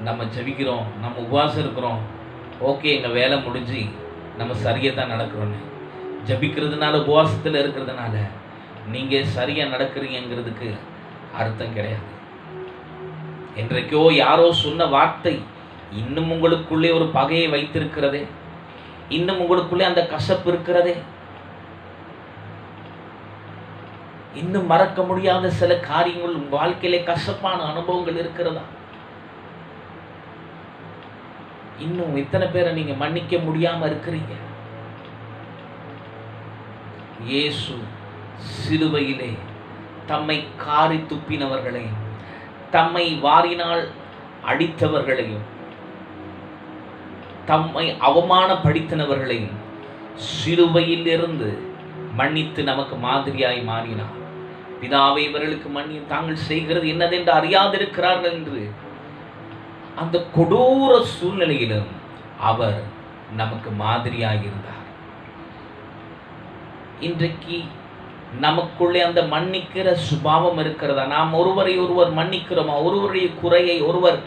நம்ம ஜெபிக்கிறோம், நம்ம உபவாசம் இருக்கிறோம், ஓகே எங்கள் வேலை முடிஞ்சு நம்ம சரியாக தான் நடக்கிறோன்னு. ஜபிக்கிறதுனால, உபவாசத்தில் இருக்கிறதுனால நீங்கள் சரியாக நடக்கிறீங்கிறதுக்கு அர்த்தம் கிடையாது. என்றைக்கோ யாரோ சொன்ன வார்த்தை இன்னும் உங்களுக்குள்ளே ஒரு பகையை வைத்திருக்கிறதே, இன்னும் உங்களுக்குள்ளே அந்த கசப்பு இருக்கிறதே, இன்னும் மறக்க முடியாத சில காரியங்கள் உங்கள் வாழ்க்கையிலே கசப்பான அனுபவங்கள் இருக்கிறதா? இன்னும் எத்தனை பேரை நீங்க மன்னிக்க முடியாம இருக்கிறீங்க? இயேசு சிலுவையிலே தம்மை காரி துப்பினவர்களையும், தம்மை வாரினால் அடித்தவர்களையும், தம்மை அவமானப்படுத்தினவர்களையும் சிலுவையில் இருந்து மன்னித்து நமக்கு மாதிரியாய் மாறினார். பிதாவை இவர்களுக்கு மன்னியும், தாங்கள் செய்கிறது என்னதென்று அறியாதிருக்கிறார்கள் என்று அந்த கொடூர சூழ்நிலையிலும் அவர் நமக்கு மாதிரியாக இருந்தார். இன்றைக்கு நமக்குள்ளே அந்த மன்னிக்கிற சுபாவம் இருக்கிறதா? நாம் ஒருவரை ஒருவர் மன்னிக்கிறோமா? ஒருவருடைய குறையை ஒருவர்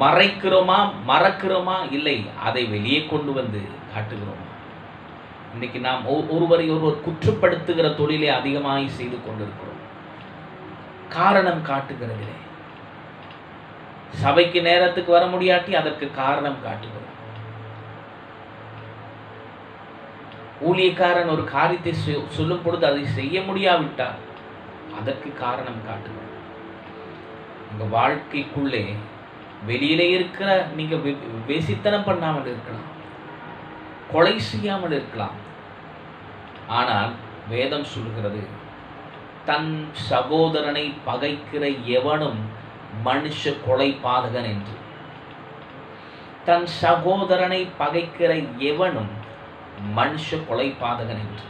மறைக்கிறோமா, மறக்கிறோமா? இல்லை, அதை வெளியே கொண்டு வந்து காட்டுகிறோமா? இன்னைக்கு நாம் ஒருவரை ஒருவர் குற்றப்படுத்துகிற தொழிலை அதிகமாக செய்து கொண்டிருக்கிறோம். காரணம் காட்டுகிறதில்லை. சபைக்கு நேரத்துக்கு வர முடியாட்டி அதற்கு காரணம் காட்டுகிறோம். ஊழியக்காரன் ஒரு காரியத்தை சொல்லும் பொழுது அதை செய்ய முடியாவிட்டால் அதற்கு காரணம் காட்டுகிறோம். உங்க வாழ்க்கைக்குள்ளே வெளியிலே இருக்கிற நீங்க வேசித்தனம் பண்ணாமல் இருக்கலாம், கொலை செய்யாமல் இருக்கலாம். ஆனால் வேதம் சொல்கிறது, தன் சகோதரனை பகைக்கிற எவனும் மனுஷ கொலை பாதகன் என்று. தன் சகோதரனை பகைக்கிற எவனும் மனுஷ கொலை பாதகன் என்று.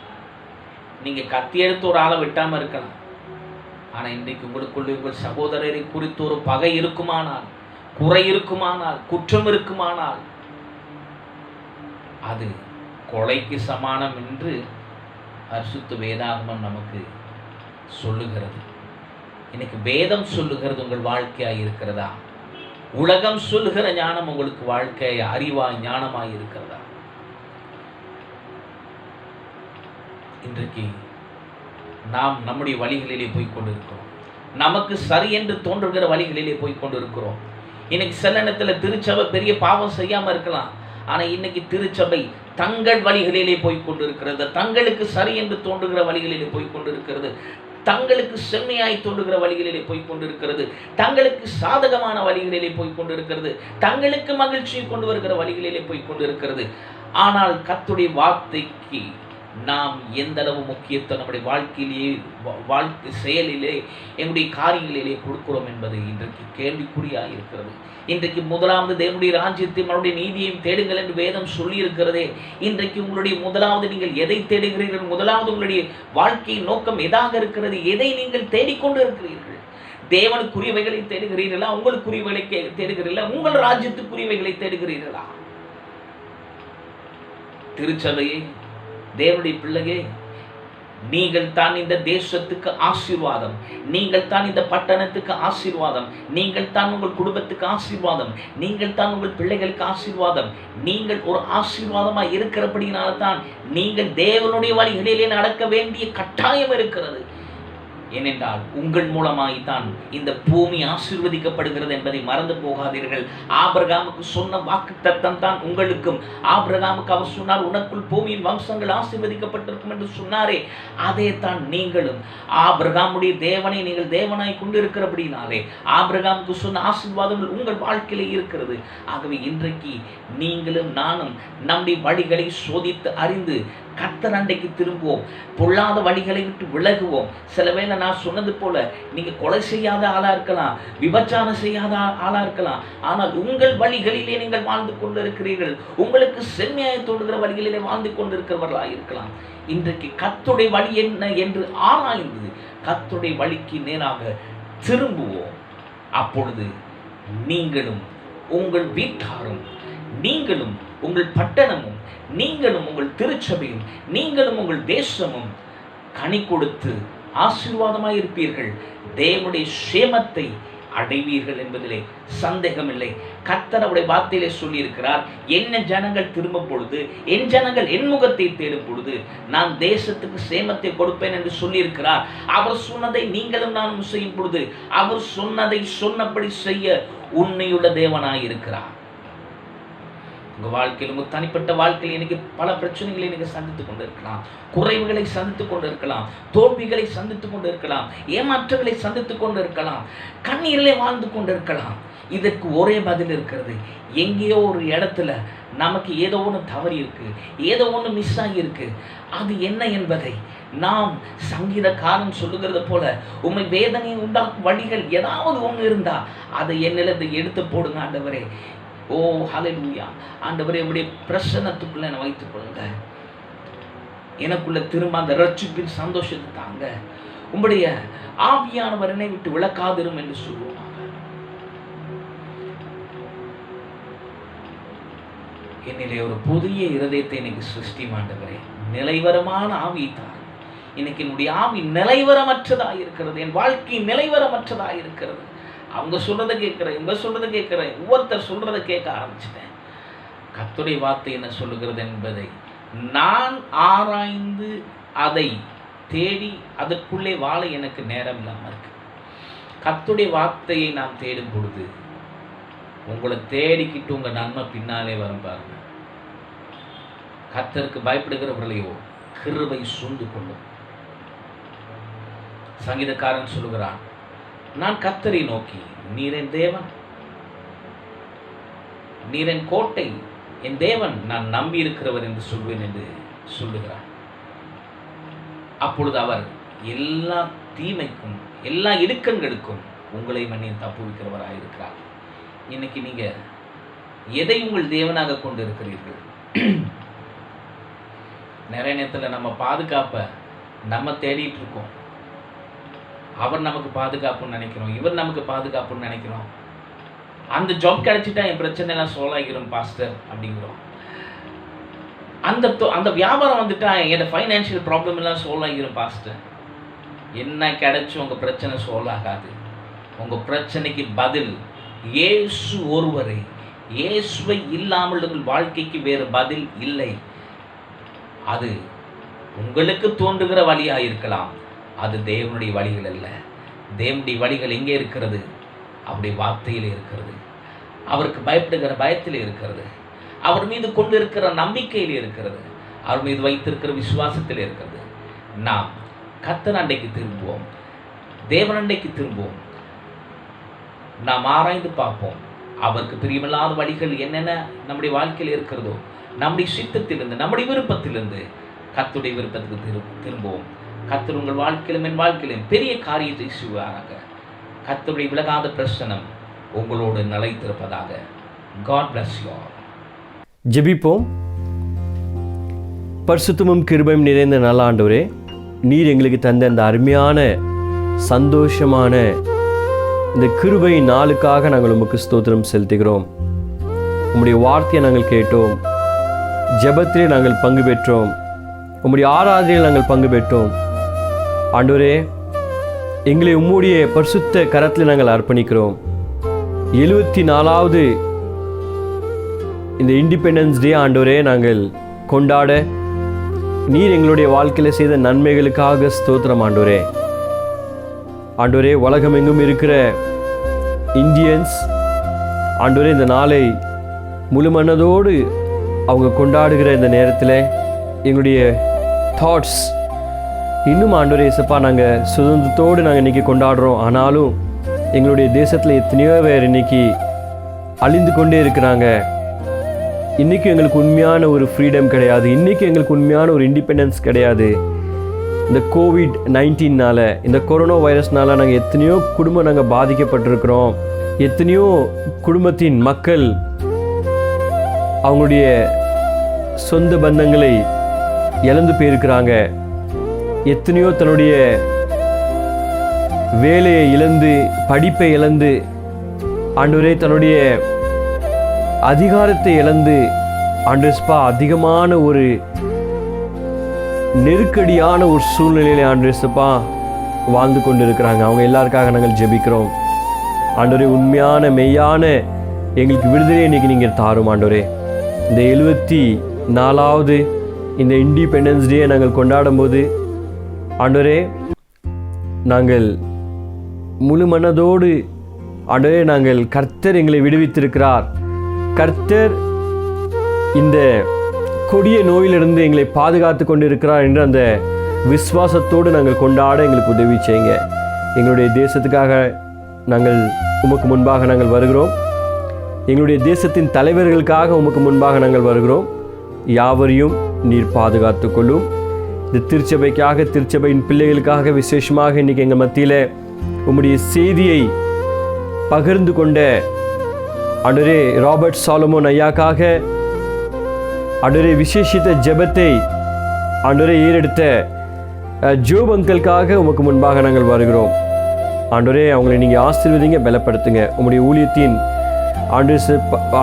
நீங்க கத்தி எடுத்து ஒரு ஆளை விட்டாம இருக்கலாம், ஆனா இன்றைக்கு உங்களுக்குள்ள உங்கள் சகோதரரை குறித்து ஒரு பகை இருக்குமானால், குறை இருக்குமானால், குற்றம் இருக்குமானால் அது கொலைக்கு சமானம் என்று பரிசுத்த வேதாகமம் நமக்கு சொல்லுகிறது. இன்னைக்கு வேதம் சொல்லுகிறது உங்கள் வாழ்க்கையாய் இருக்கிறதா? உலகம் சொல்லுகிற ஞானம் உங்களுக்கு வாழ்க்கை அறிவாய் ஞானமாய் இருக்கிறதா? இன்றைக்கு நாம் நம்முடைய வழிகளிலே போய் கொண்டிருக்கிறோம். நமக்கு சரி என்று தோன்றுகிற வழிகளிலே போய் கொண்டிருக்கிறோம். இன்னைக்கு சில நேரத்துல திருச்சபை பெரிய பாவம் செய்யாம இருக்கலாம், ஆனா இன்னைக்கு திருச்சபை தங்கள் வழிகளிலே போய் கொண்டிருக்கிறது. தங்களுக்கு சரி என்று தோன்றுகிற வழிகளிலே போய் கொண்டிருக்கிறது. தங்களுக்கு செம்மையாய் தோன்றுகிற வழிகளிலே போய் கொண்டிருக்கிறது. தங்களுக்கு சாதகமான வழிகளிலே போய் கொண்டிருக்கிறது. தங்களுக்கு மகிழ்ச்சியை கொண்டு வருகிற வழிகளிலே போய் கொண்டிருக்கிறது. ஆனால் கர்த்தருடைய வார்த்தைக்கு நாம் எந்த அளவு முக்கியத்துவம் நம்முடைய வாழ்க்கையிலேயே வாழ்க்கை செயலிலே என்னுடைய காரியங்களிலே கொடுக்கிறோம் என்பது இன்றைக்கு கேள்விக்குறியாக இருக்கிறது. இன்றைக்கு முதலாவது தேவனுடைய ராஜ்யத்தையும் அவருடைய நீதியையும் தேடுங்கள் என்று வேதம் சொல்லி இருக்கிறதே. இன்றைக்கு உங்களுடைய முதலாவது நீங்கள் எதை தேடுகிறீர்கள்? முதலாவது உங்களுடைய வாழ்க்கையின் நோக்கம் எதாக இருக்கிறது? எதை நீங்கள் தேடிக்கொண்டு இருக்கிறீர்கள்? தேவனுக்குரியவைகளை தேடுகிறீர்களா? உங்களுக்குரியவைகளை தேடுகிறீர்களா? உங்கள் ராஜ்யத்துக்குரியவைகளை தேடுகிறீர்களா? திருச்சபையே, தேவனுடைய பிள்ளையே, நீங்கள் தான் இந்த தேசத்துக்கு ஆசீர்வாதம், நீங்கள் தான் இந்த பட்டணத்துக்கு ஆசீர்வாதம், நீங்கள் தான் உங்கள் குடும்பத்துக்கு ஆசீர்வாதம், நீங்கள் தான் உங்கள் பிள்ளைகளுக்கு ஆசீர்வாதம். நீங்கள் ஒரு ஆசீர்வாதமாக இருக்கிறபடினால தான் நீங்கள் தேவனுடைய வழிகளிலே நடக்க வேண்டிய கட்டாயம் இருக்கிறது. ஏனென்றால் உங்கள் மூலமாய்த்தான் இந்த பூமி ஆசீர்வதிக்கப்படுகிறது என்பதை மறந்து போகாதீர்கள். ஆபிரகாமுக்கு சொன்ன வாக்குத்தத்தம் தான் உங்களுக்கும். ஆபிரகாமுக்கு அவர் சொன்னார், உனக்குள் பூமியின் வம்சங்கள் ஆசீர்வதிக்கப்பட்டிருக்கும் என்று சொன்னாரே, அதே தான் நீங்களும். ஆபிரகாமுடைய தேவனை நீங்கள் தேவனாய் கொண்டு இருக்கிறபடினாலே ஆபிரகாமுக்கு சொன்ன ஆசீர்வாதங்கள் உங்கள் வாழ்க்கையிலே இருக்கிறது. ஆகவே இன்றைக்கு நீங்களும் நானும் நம்முடைய வழிகளை சோதித்து அறிந்து கர்த்தர் அண்டைக்கு திரும்புவோம். பொல்லாத வழிகளை விட்டு விலகுவோம். சில வேளை நான் சொன்னது போல நீங்க கொலை செய்யாத ஆளா இருக்கலாம், விபச்சாரம் செய்யாத ஆளா இருக்கலாம், ஆனால் உங்கள் வழிகளிலே நீங்கள் வாழ்ந்து கொண்டிருக்கிறீர்கள். உங்களுக்கு செம்மையாய் தோன்றுகிற வழிகளிலே வாழ்ந்து கொண்டிருக்கிறவர்களா இருக்கலாம். இன்றைக்கு கர்த்தருடைய வழி என்ன என்று ஆராய்ந்து கர்த்தருடைய வழிக்கு நேராக திரும்புவோம். அப்பொழுது நீங்களும் உங்கள் வீட்டாரும், நீங்களும் உங்கள் பட்டணமும், நீங்களும் உங்கள் திருச்சபையும், நீங்களும் உங்கள் தேசமும் கனி கொடுத்து ஆசீர்வாதமாய் இருப்பீர்கள். தேவனுடைய சேமத்தை அடைவீர்கள் என்பதிலே சந்தேகமில்லை. கர்த்தர் அவருடைய வார்த்தையிலே சொல்லியிருக்கிறார், என்ன ஜனங்கள் திரும்பும் பொழுது, என் ஜனங்கள் என் முகத்தை தேடும் பொழுது நான் தேசத்துக்கு சேமத்தை கொடுப்பேன் என்று சொல்லியிருக்கிறார். அவர் சொன்னதை நீங்களும் நானும் செய்யும் பொழுது அவர் சொன்னதை சொன்னபடி செய்ய உண்மையுள்ள தேவனாய் இருக்கிறார். உங்கள் வாழ்க்கையில், உங்கள் தனிப்பட்ட வாழ்க்கையில் இன்னைக்கு பல பிரச்சனைகளை நீங்கள் சந்தித்துக் கொண்டு இருக்கலாம், குறைவுகளை சந்தித்துக் கொண்டு இருக்கலாம், தோல்விகளை சந்தித்துக் கொண்டு இருக்கலாம், ஏமாற்றங்களை சந்தித்துக் கொண்டு இருக்கலாம், கண்ணீரிலே வாழ்ந்து கொண்டு இருக்கலாம். இதற்கு ஒரே பதில் இருக்கிறது. எங்கேயோ ஒரு இடத்துல நமக்கு ஏதோ ஒன்று தவறி இருக்கு, ஏதோ ஒன்று மிஸ் ஆகியிருக்கு. அது என்ன என்பதை நாம் சங்கீதக்காரன் சொல்லுகிறது போல, உண்மை வேதனை உண்டாக்கும் வழிகள் ஏதாவது ஒன்று இருந்தா அதை என்னிடத்தை எடுத்து போடுங்க ஆண்டவரே. ஓ ஹல்லேலூயா. ஆண்டவரே, உம்முடைய பிரசன்னத்துக்குள்ள என்னை வைத்துக் கொள்ளுங்க. எனக்குள்ள திரும்ப அந்த ரட்சிப்பின் சந்தோஷத்தை தாங்க. உம்முடைய ஆவியானவர் என்னை விட்டு விலக்காதிரும் என்று சொல்லுவாங்க. என்னிலே ஒரு புதிய இருதயத்தை இன்னைக்கு சிருஷ்டி ஆண்டவரே, நிலைவரமான ஆவியை தார். இன்னைக்கு என்னுடைய ஆவி நிலைவரமற்றதாக இருக்கிறது, என் வாழ்க்கை நிலைவரமற்றதாக இருக்கிறது. அவங்க சொல்றதை கேட்கிறேன், இவங்க சொல்றதை கேட்கிறேன், ஒவ்வொருத்தர் சொல்றதை கேட்க ஆரம்பிச்சிட்டேன். கர்த்தருடைய வார்த்தை என்ன சொல்லுகிறது என்பதை நான் ஆராய்ந்து அதை தேடி அதற்குள்ளே வாழ எனக்கு நேரம் இல்லாமல் இருக்கு. கர்த்தருடைய வார்த்தையை நாம் தேடும் பொழுது உங்களை தேடிக்கிட்டு உங்க நன்மை பின்னாலே வரும் பாருங்க. கர்த்தருக்கு பயப்படுகிறவர்களையோ கிருபை சூழ்ந்து கொள்ளும். சங்கீதக்காரன் சொல்லுகிறான், நான் கர்த்தரை நோக்கி, நீர் என் தேவன், நீர் என் கோட்டை, என் தேவன், நான் நம்பி இருக்கிறவர் என்று சொல்வேன் என்று சொல்லுகிறார். அப்பொழுது அவர் எல்லா தீமைக்கும் எல்லா இடுக்கண்களுக்கும் உங்களை மன்னியும் தப்புவிக்கிறவராக இருக்கிறார். இன்னைக்கு நீங்க எதை உங்கள் தேவனாக கொண்டு இருக்கிறீர்கள்? நிறைய நேரத்தில் நம்ம பாதுகாப்பை நம்ம தேடிட்டு இருக்கோம். அவர் நமக்கு பாதுகாப்புன்னு நினைக்கிறோம், இவர் நமக்கு பாதுகாப்புன்னு நினைக்கிறோம். அந்த ஜாப் கிடைச்சிட்டா என் பிரச்சனை எல்லாம் சால்வ் ஆகிரும் பாஸ்டர் அப்படிங்கிறோம். அந்த வியாபாரம் வந்துட்டா என் ஃபைனான்சியல் ப்ராப்ளம் எல்லாம் சால்வ் ஆகிரும் பாஸ்டர். என்ன கிடைச்சும் உங்க பிரச்சனை சால்வ் ஆகாது. உங்க பிரச்சனைக்கு பதில் இயேசு ஒருவரே. இயேசுவை இல்லாமல் உங்கள் வாழ்க்கைக்கு வேறு பதில் இல்லை. அது உங்களுக்கு தோன்றுகிற வழியாக இருக்கலாம், அது தேவனுடைய வழிகள் அல்ல. தேவனுடைய வழிகள் எங்கே இருக்கிறது? அவருடைய வார்த்தையில் இருக்கிறது. அவருக்கு பயப்படுகிற பயத்தில் இருக்கிறது. அவர் மீது கொண்டு இருக்கிற நம்பிக்கையில் இருக்கிறது. அவர் மீது வைத்திருக்கிற விசுவாசத்தில் இருக்கிறது. நாம் கர்த்தர் அண்டைக்கு திரும்புவோம், தேவன் அண்டைக்கு திரும்புவோம். நாம் ஆராய்ந்து பார்ப்போம், அவருக்கு பிரியமில்லாத வழிகள் என்னென்ன நம்முடைய வாழ்க்கையில் இருக்கிறதோ, நம்முடைய சித்தத்திலிருந்து, நம்முடைய விருப்பத்திலிருந்து கர்த்தருடைய விருப்பத்துக்கு திரும்புவோம். கர்த்தர் உங்கள் வாழ்க்கையிலும் என் வாழ்க்கையிலும் பெரிய காரியத்தை செய்வாராக. கர்த்தருடைய விலகாத பிரசனம் உங்களோடு நிலைத்திருப்பதாக. God bless you all. ஜெபிப்போம். பரிசுத்தமும் கிருபையும் நிறைந்த நல்ல ஆண்டவரே, நீர் எங்களுக்கு தந்த இந்த அருமையான சந்தோஷமான இந்த கிருபை நாளுக்காக நாங்கள் உமக்கு ஸ்தோத்திரம் செலுத்துகிறோம். உம்முடைய வார்த்தையை நாங்கள் கேட்டோம், ஜெபத்திலே நாங்கள் பங்கு பெற்றோம், உம்முடைய ஆராதனையில் நாங்கள் பங்கு பெற்றோம். ஆண்டவரே, எங்களை உம்முடைய பரிசுத்த கரத்தில் நாங்கள் அர்ப்பணிக்கிறோம். 74வது இந்த இண்டிபெண்டன்ஸ் டே ஆண்டவரே நாங்கள் கொண்டாட நீர் எங்களுடைய வாழ்க்கையில் செய்த நன்மைகளுக்காக ஸ்தோத்திரம் ஆண்டவரே. ஆண்டவரே, உலகமெங்கும் இருக்கிற இந்தியன்ஸ் ஆண்டவரே இந்த நாளை முழு மனதோடு அவங்க கொண்டாடுகிற இந்த நேரத்தில் எங்களுடைய தாட்ஸ் இன்னும் ஆண்டவரே இயேசுப்பா, நாங்கள் சுதந்திரத்தோடு நாங்கள் இன்றைக்கி கொண்டாடுறோம். ஆனாலும் எங்களுடைய தேசத்தில் எத்தனையோ பேர் இன்றைக்கி அழிந்து கொண்டே இருக்கிறாங்க. இன்றைக்கி எங்களுக்கு உண்மையான ஒரு ஃப்ரீடம் கிடையாது. இன்றைக்கி எங்களுக்கு உண்மையான ஒரு இண்டிபெண்டன்ஸ் கிடையாது. இந்த COVID-19னால, இந்த கொரோனா வைரஸ்னால நாங்கள் எத்தனையோ குடும்பம் நாங்கள் பாதிக்கப்பட்டிருக்கிறோம். எத்தனையோ குடும்பத்தின் மக்கள் அவங்களுடைய சொந்த பந்தங்களை இழந்து போயிருக்கிறாங்க. எத்தனையோ தன்னுடைய வேலையை இழந்து, படிப்பை இழந்து, ஆண்டவரே தன்னுடைய அதிகாரத்தை இழந்து, ஆண்டவரே அதிகமான ஒரு நெருக்கடியான ஒரு சூழ்நிலையில ஆண்டவரே வாழ்ந்து கொண்டு இருக்கிறாங்க. அவங்க எல்லாருக்காக நாங்கள் ஜெபிக்கிறோம். ஆண்டவரே, உண்மையான மெய்யான எங்களுக்கு விடுதலை இன்னைக்கு நீங்கள் தாரும் ஆண்டவரே. இந்த 74வது இந்த இண்டிபெண்டன்ஸ் டே நாங்கள் கொண்டாடும் போது ஆண்டவரே, நாங்கள் முழு மனதோடு ஆண்டவரே நாங்கள் கர்த்தர் எங்களை விடுவித்திருக்கிறார், கர்த்தர் இந்த கொடிய நோயிலிருந்து எங்களை பாதுகாத்து கொண்டு இருக்கிறார் என்ற அந்த விசுவாசத்தோடு நாங்கள் கொண்டாட எங்களுக்கு உதவி செய்யுங்க. எங்களுடைய தேசத்துக்காக நாங்கள் உமக்கு முன்பாக நாங்கள் வருகிறோம். எங்களுடைய தேசத்தின் தலைவர்களுக்காக உமக்கு முன்பாக நாங்கள் வருகிறோம். யாவரையும் நீர் பாதுகாத்து கொள்ளும். இந்த திருச்சபைக்காக, திருச்சபையின் பிள்ளைகளுக்காக விசேஷமாக இன்றைக்கி எங்கள் மத்தியில் உம்முடைய செய்தியை பகிர்ந்து கொண்ட ஆண்டவரே ராபர்ட் சாலமோன் ஐயாக்காக, ஆண்டவரே விசேஷித்த ஜெபத்தை ஆண்டவரே ஏறெடுத்த ஜோப் அங்கிளுக்காக உமக்கு முன்பாக நாங்கள் வருகிறோம். ஆண்டவரே, அவங்களை நீங்கள் ஆசீர்வதிங்க, பலப்படுத்துங்க. உம்முடைய ஊழியத்தின்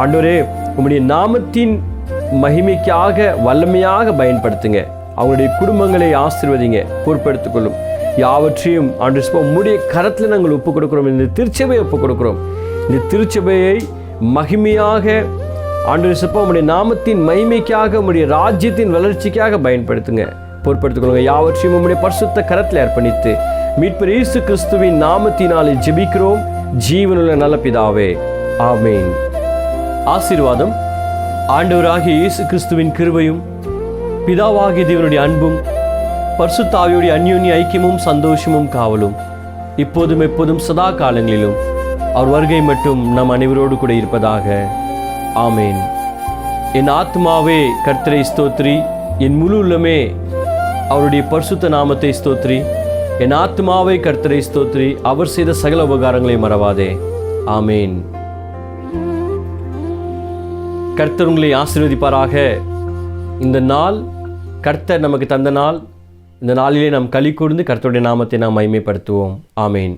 ஆண்டவரே உம்முடைய நாமத்தின் மகிமைக்காக வல்லமையாக பயன்படுத்துங்க. அவங்களுடைய குடும்பங்களை ஆசீர்வதிங்க, பொறுப்படுத்திக் கொள்ளும். யாவற்றையும் ஆண்டவரே உம்முடைய கரத்தில் நாங்கள் ஒப்புக் கொடுக்கிறோம். இந்த திருச்சபையை ஒப்புக் கொடுக்கிறோம். இந்த திருச்சபையை மகிமையாக ஆண்டவரே உம்முடைய நாமத்தின் மகிமைக்காக, உம்முடைய ராஜ்யத்தின் வளர்ச்சிக்காக பயன்படுத்துங்க, பொறுப்படுத்திக் கொள்ளுங்க. யாவற்றையும் உம்முடைய பரிசுத்த கரத்தில் அர்ப்பணித்து மீட்பர் இயேசு கிறிஸ்துவின் நாமத்தினாலே ஜெபிக்கிறோம் ஜீவனுள்ள நல்ல பிதாவே, ஆமென். ஆசீர்வாதம். ஆண்டவராகிய இயேசு கிறிஸ்துவின் கிருபையும், பிதாவாகிய தேவனுடைய அன்பும், பரிசுத்த ஆவியுடைய அந்யோன்ய ஐக்கியமும் சந்தோஷமும் காவலும் இப்போதும் எப்போதும் சதா காலங்களிலும் அவர் வருகை மட்டும் நம் அனைவரோடு கூட இருப்பதாக. ஆமென். என் ஆத்மாவே கர்த்தரை ஸ்தோத்ரி, என் முழு உள்ளமே அவருடைய பரிசுத்த நாமத்தை ஸ்தோத்ரி. என் ஆத்மாவை கர்த்தரை ஸ்தோத்ரி, அவர் செய்த சகல உபகாரங்களை மறவாதே. ஆமென். கர்த்தர் உங்களை ஆசீர்வதிப்பாராக. இந்த நாள் கர்த்தர் நமக்கு தந்த நாள். இந்த நாளிலே நாம் களி கூர்ந்து கர்த்தருடைய நாமத்தை நாம் மகிமைப்படுத்துவோம். ஆமென்.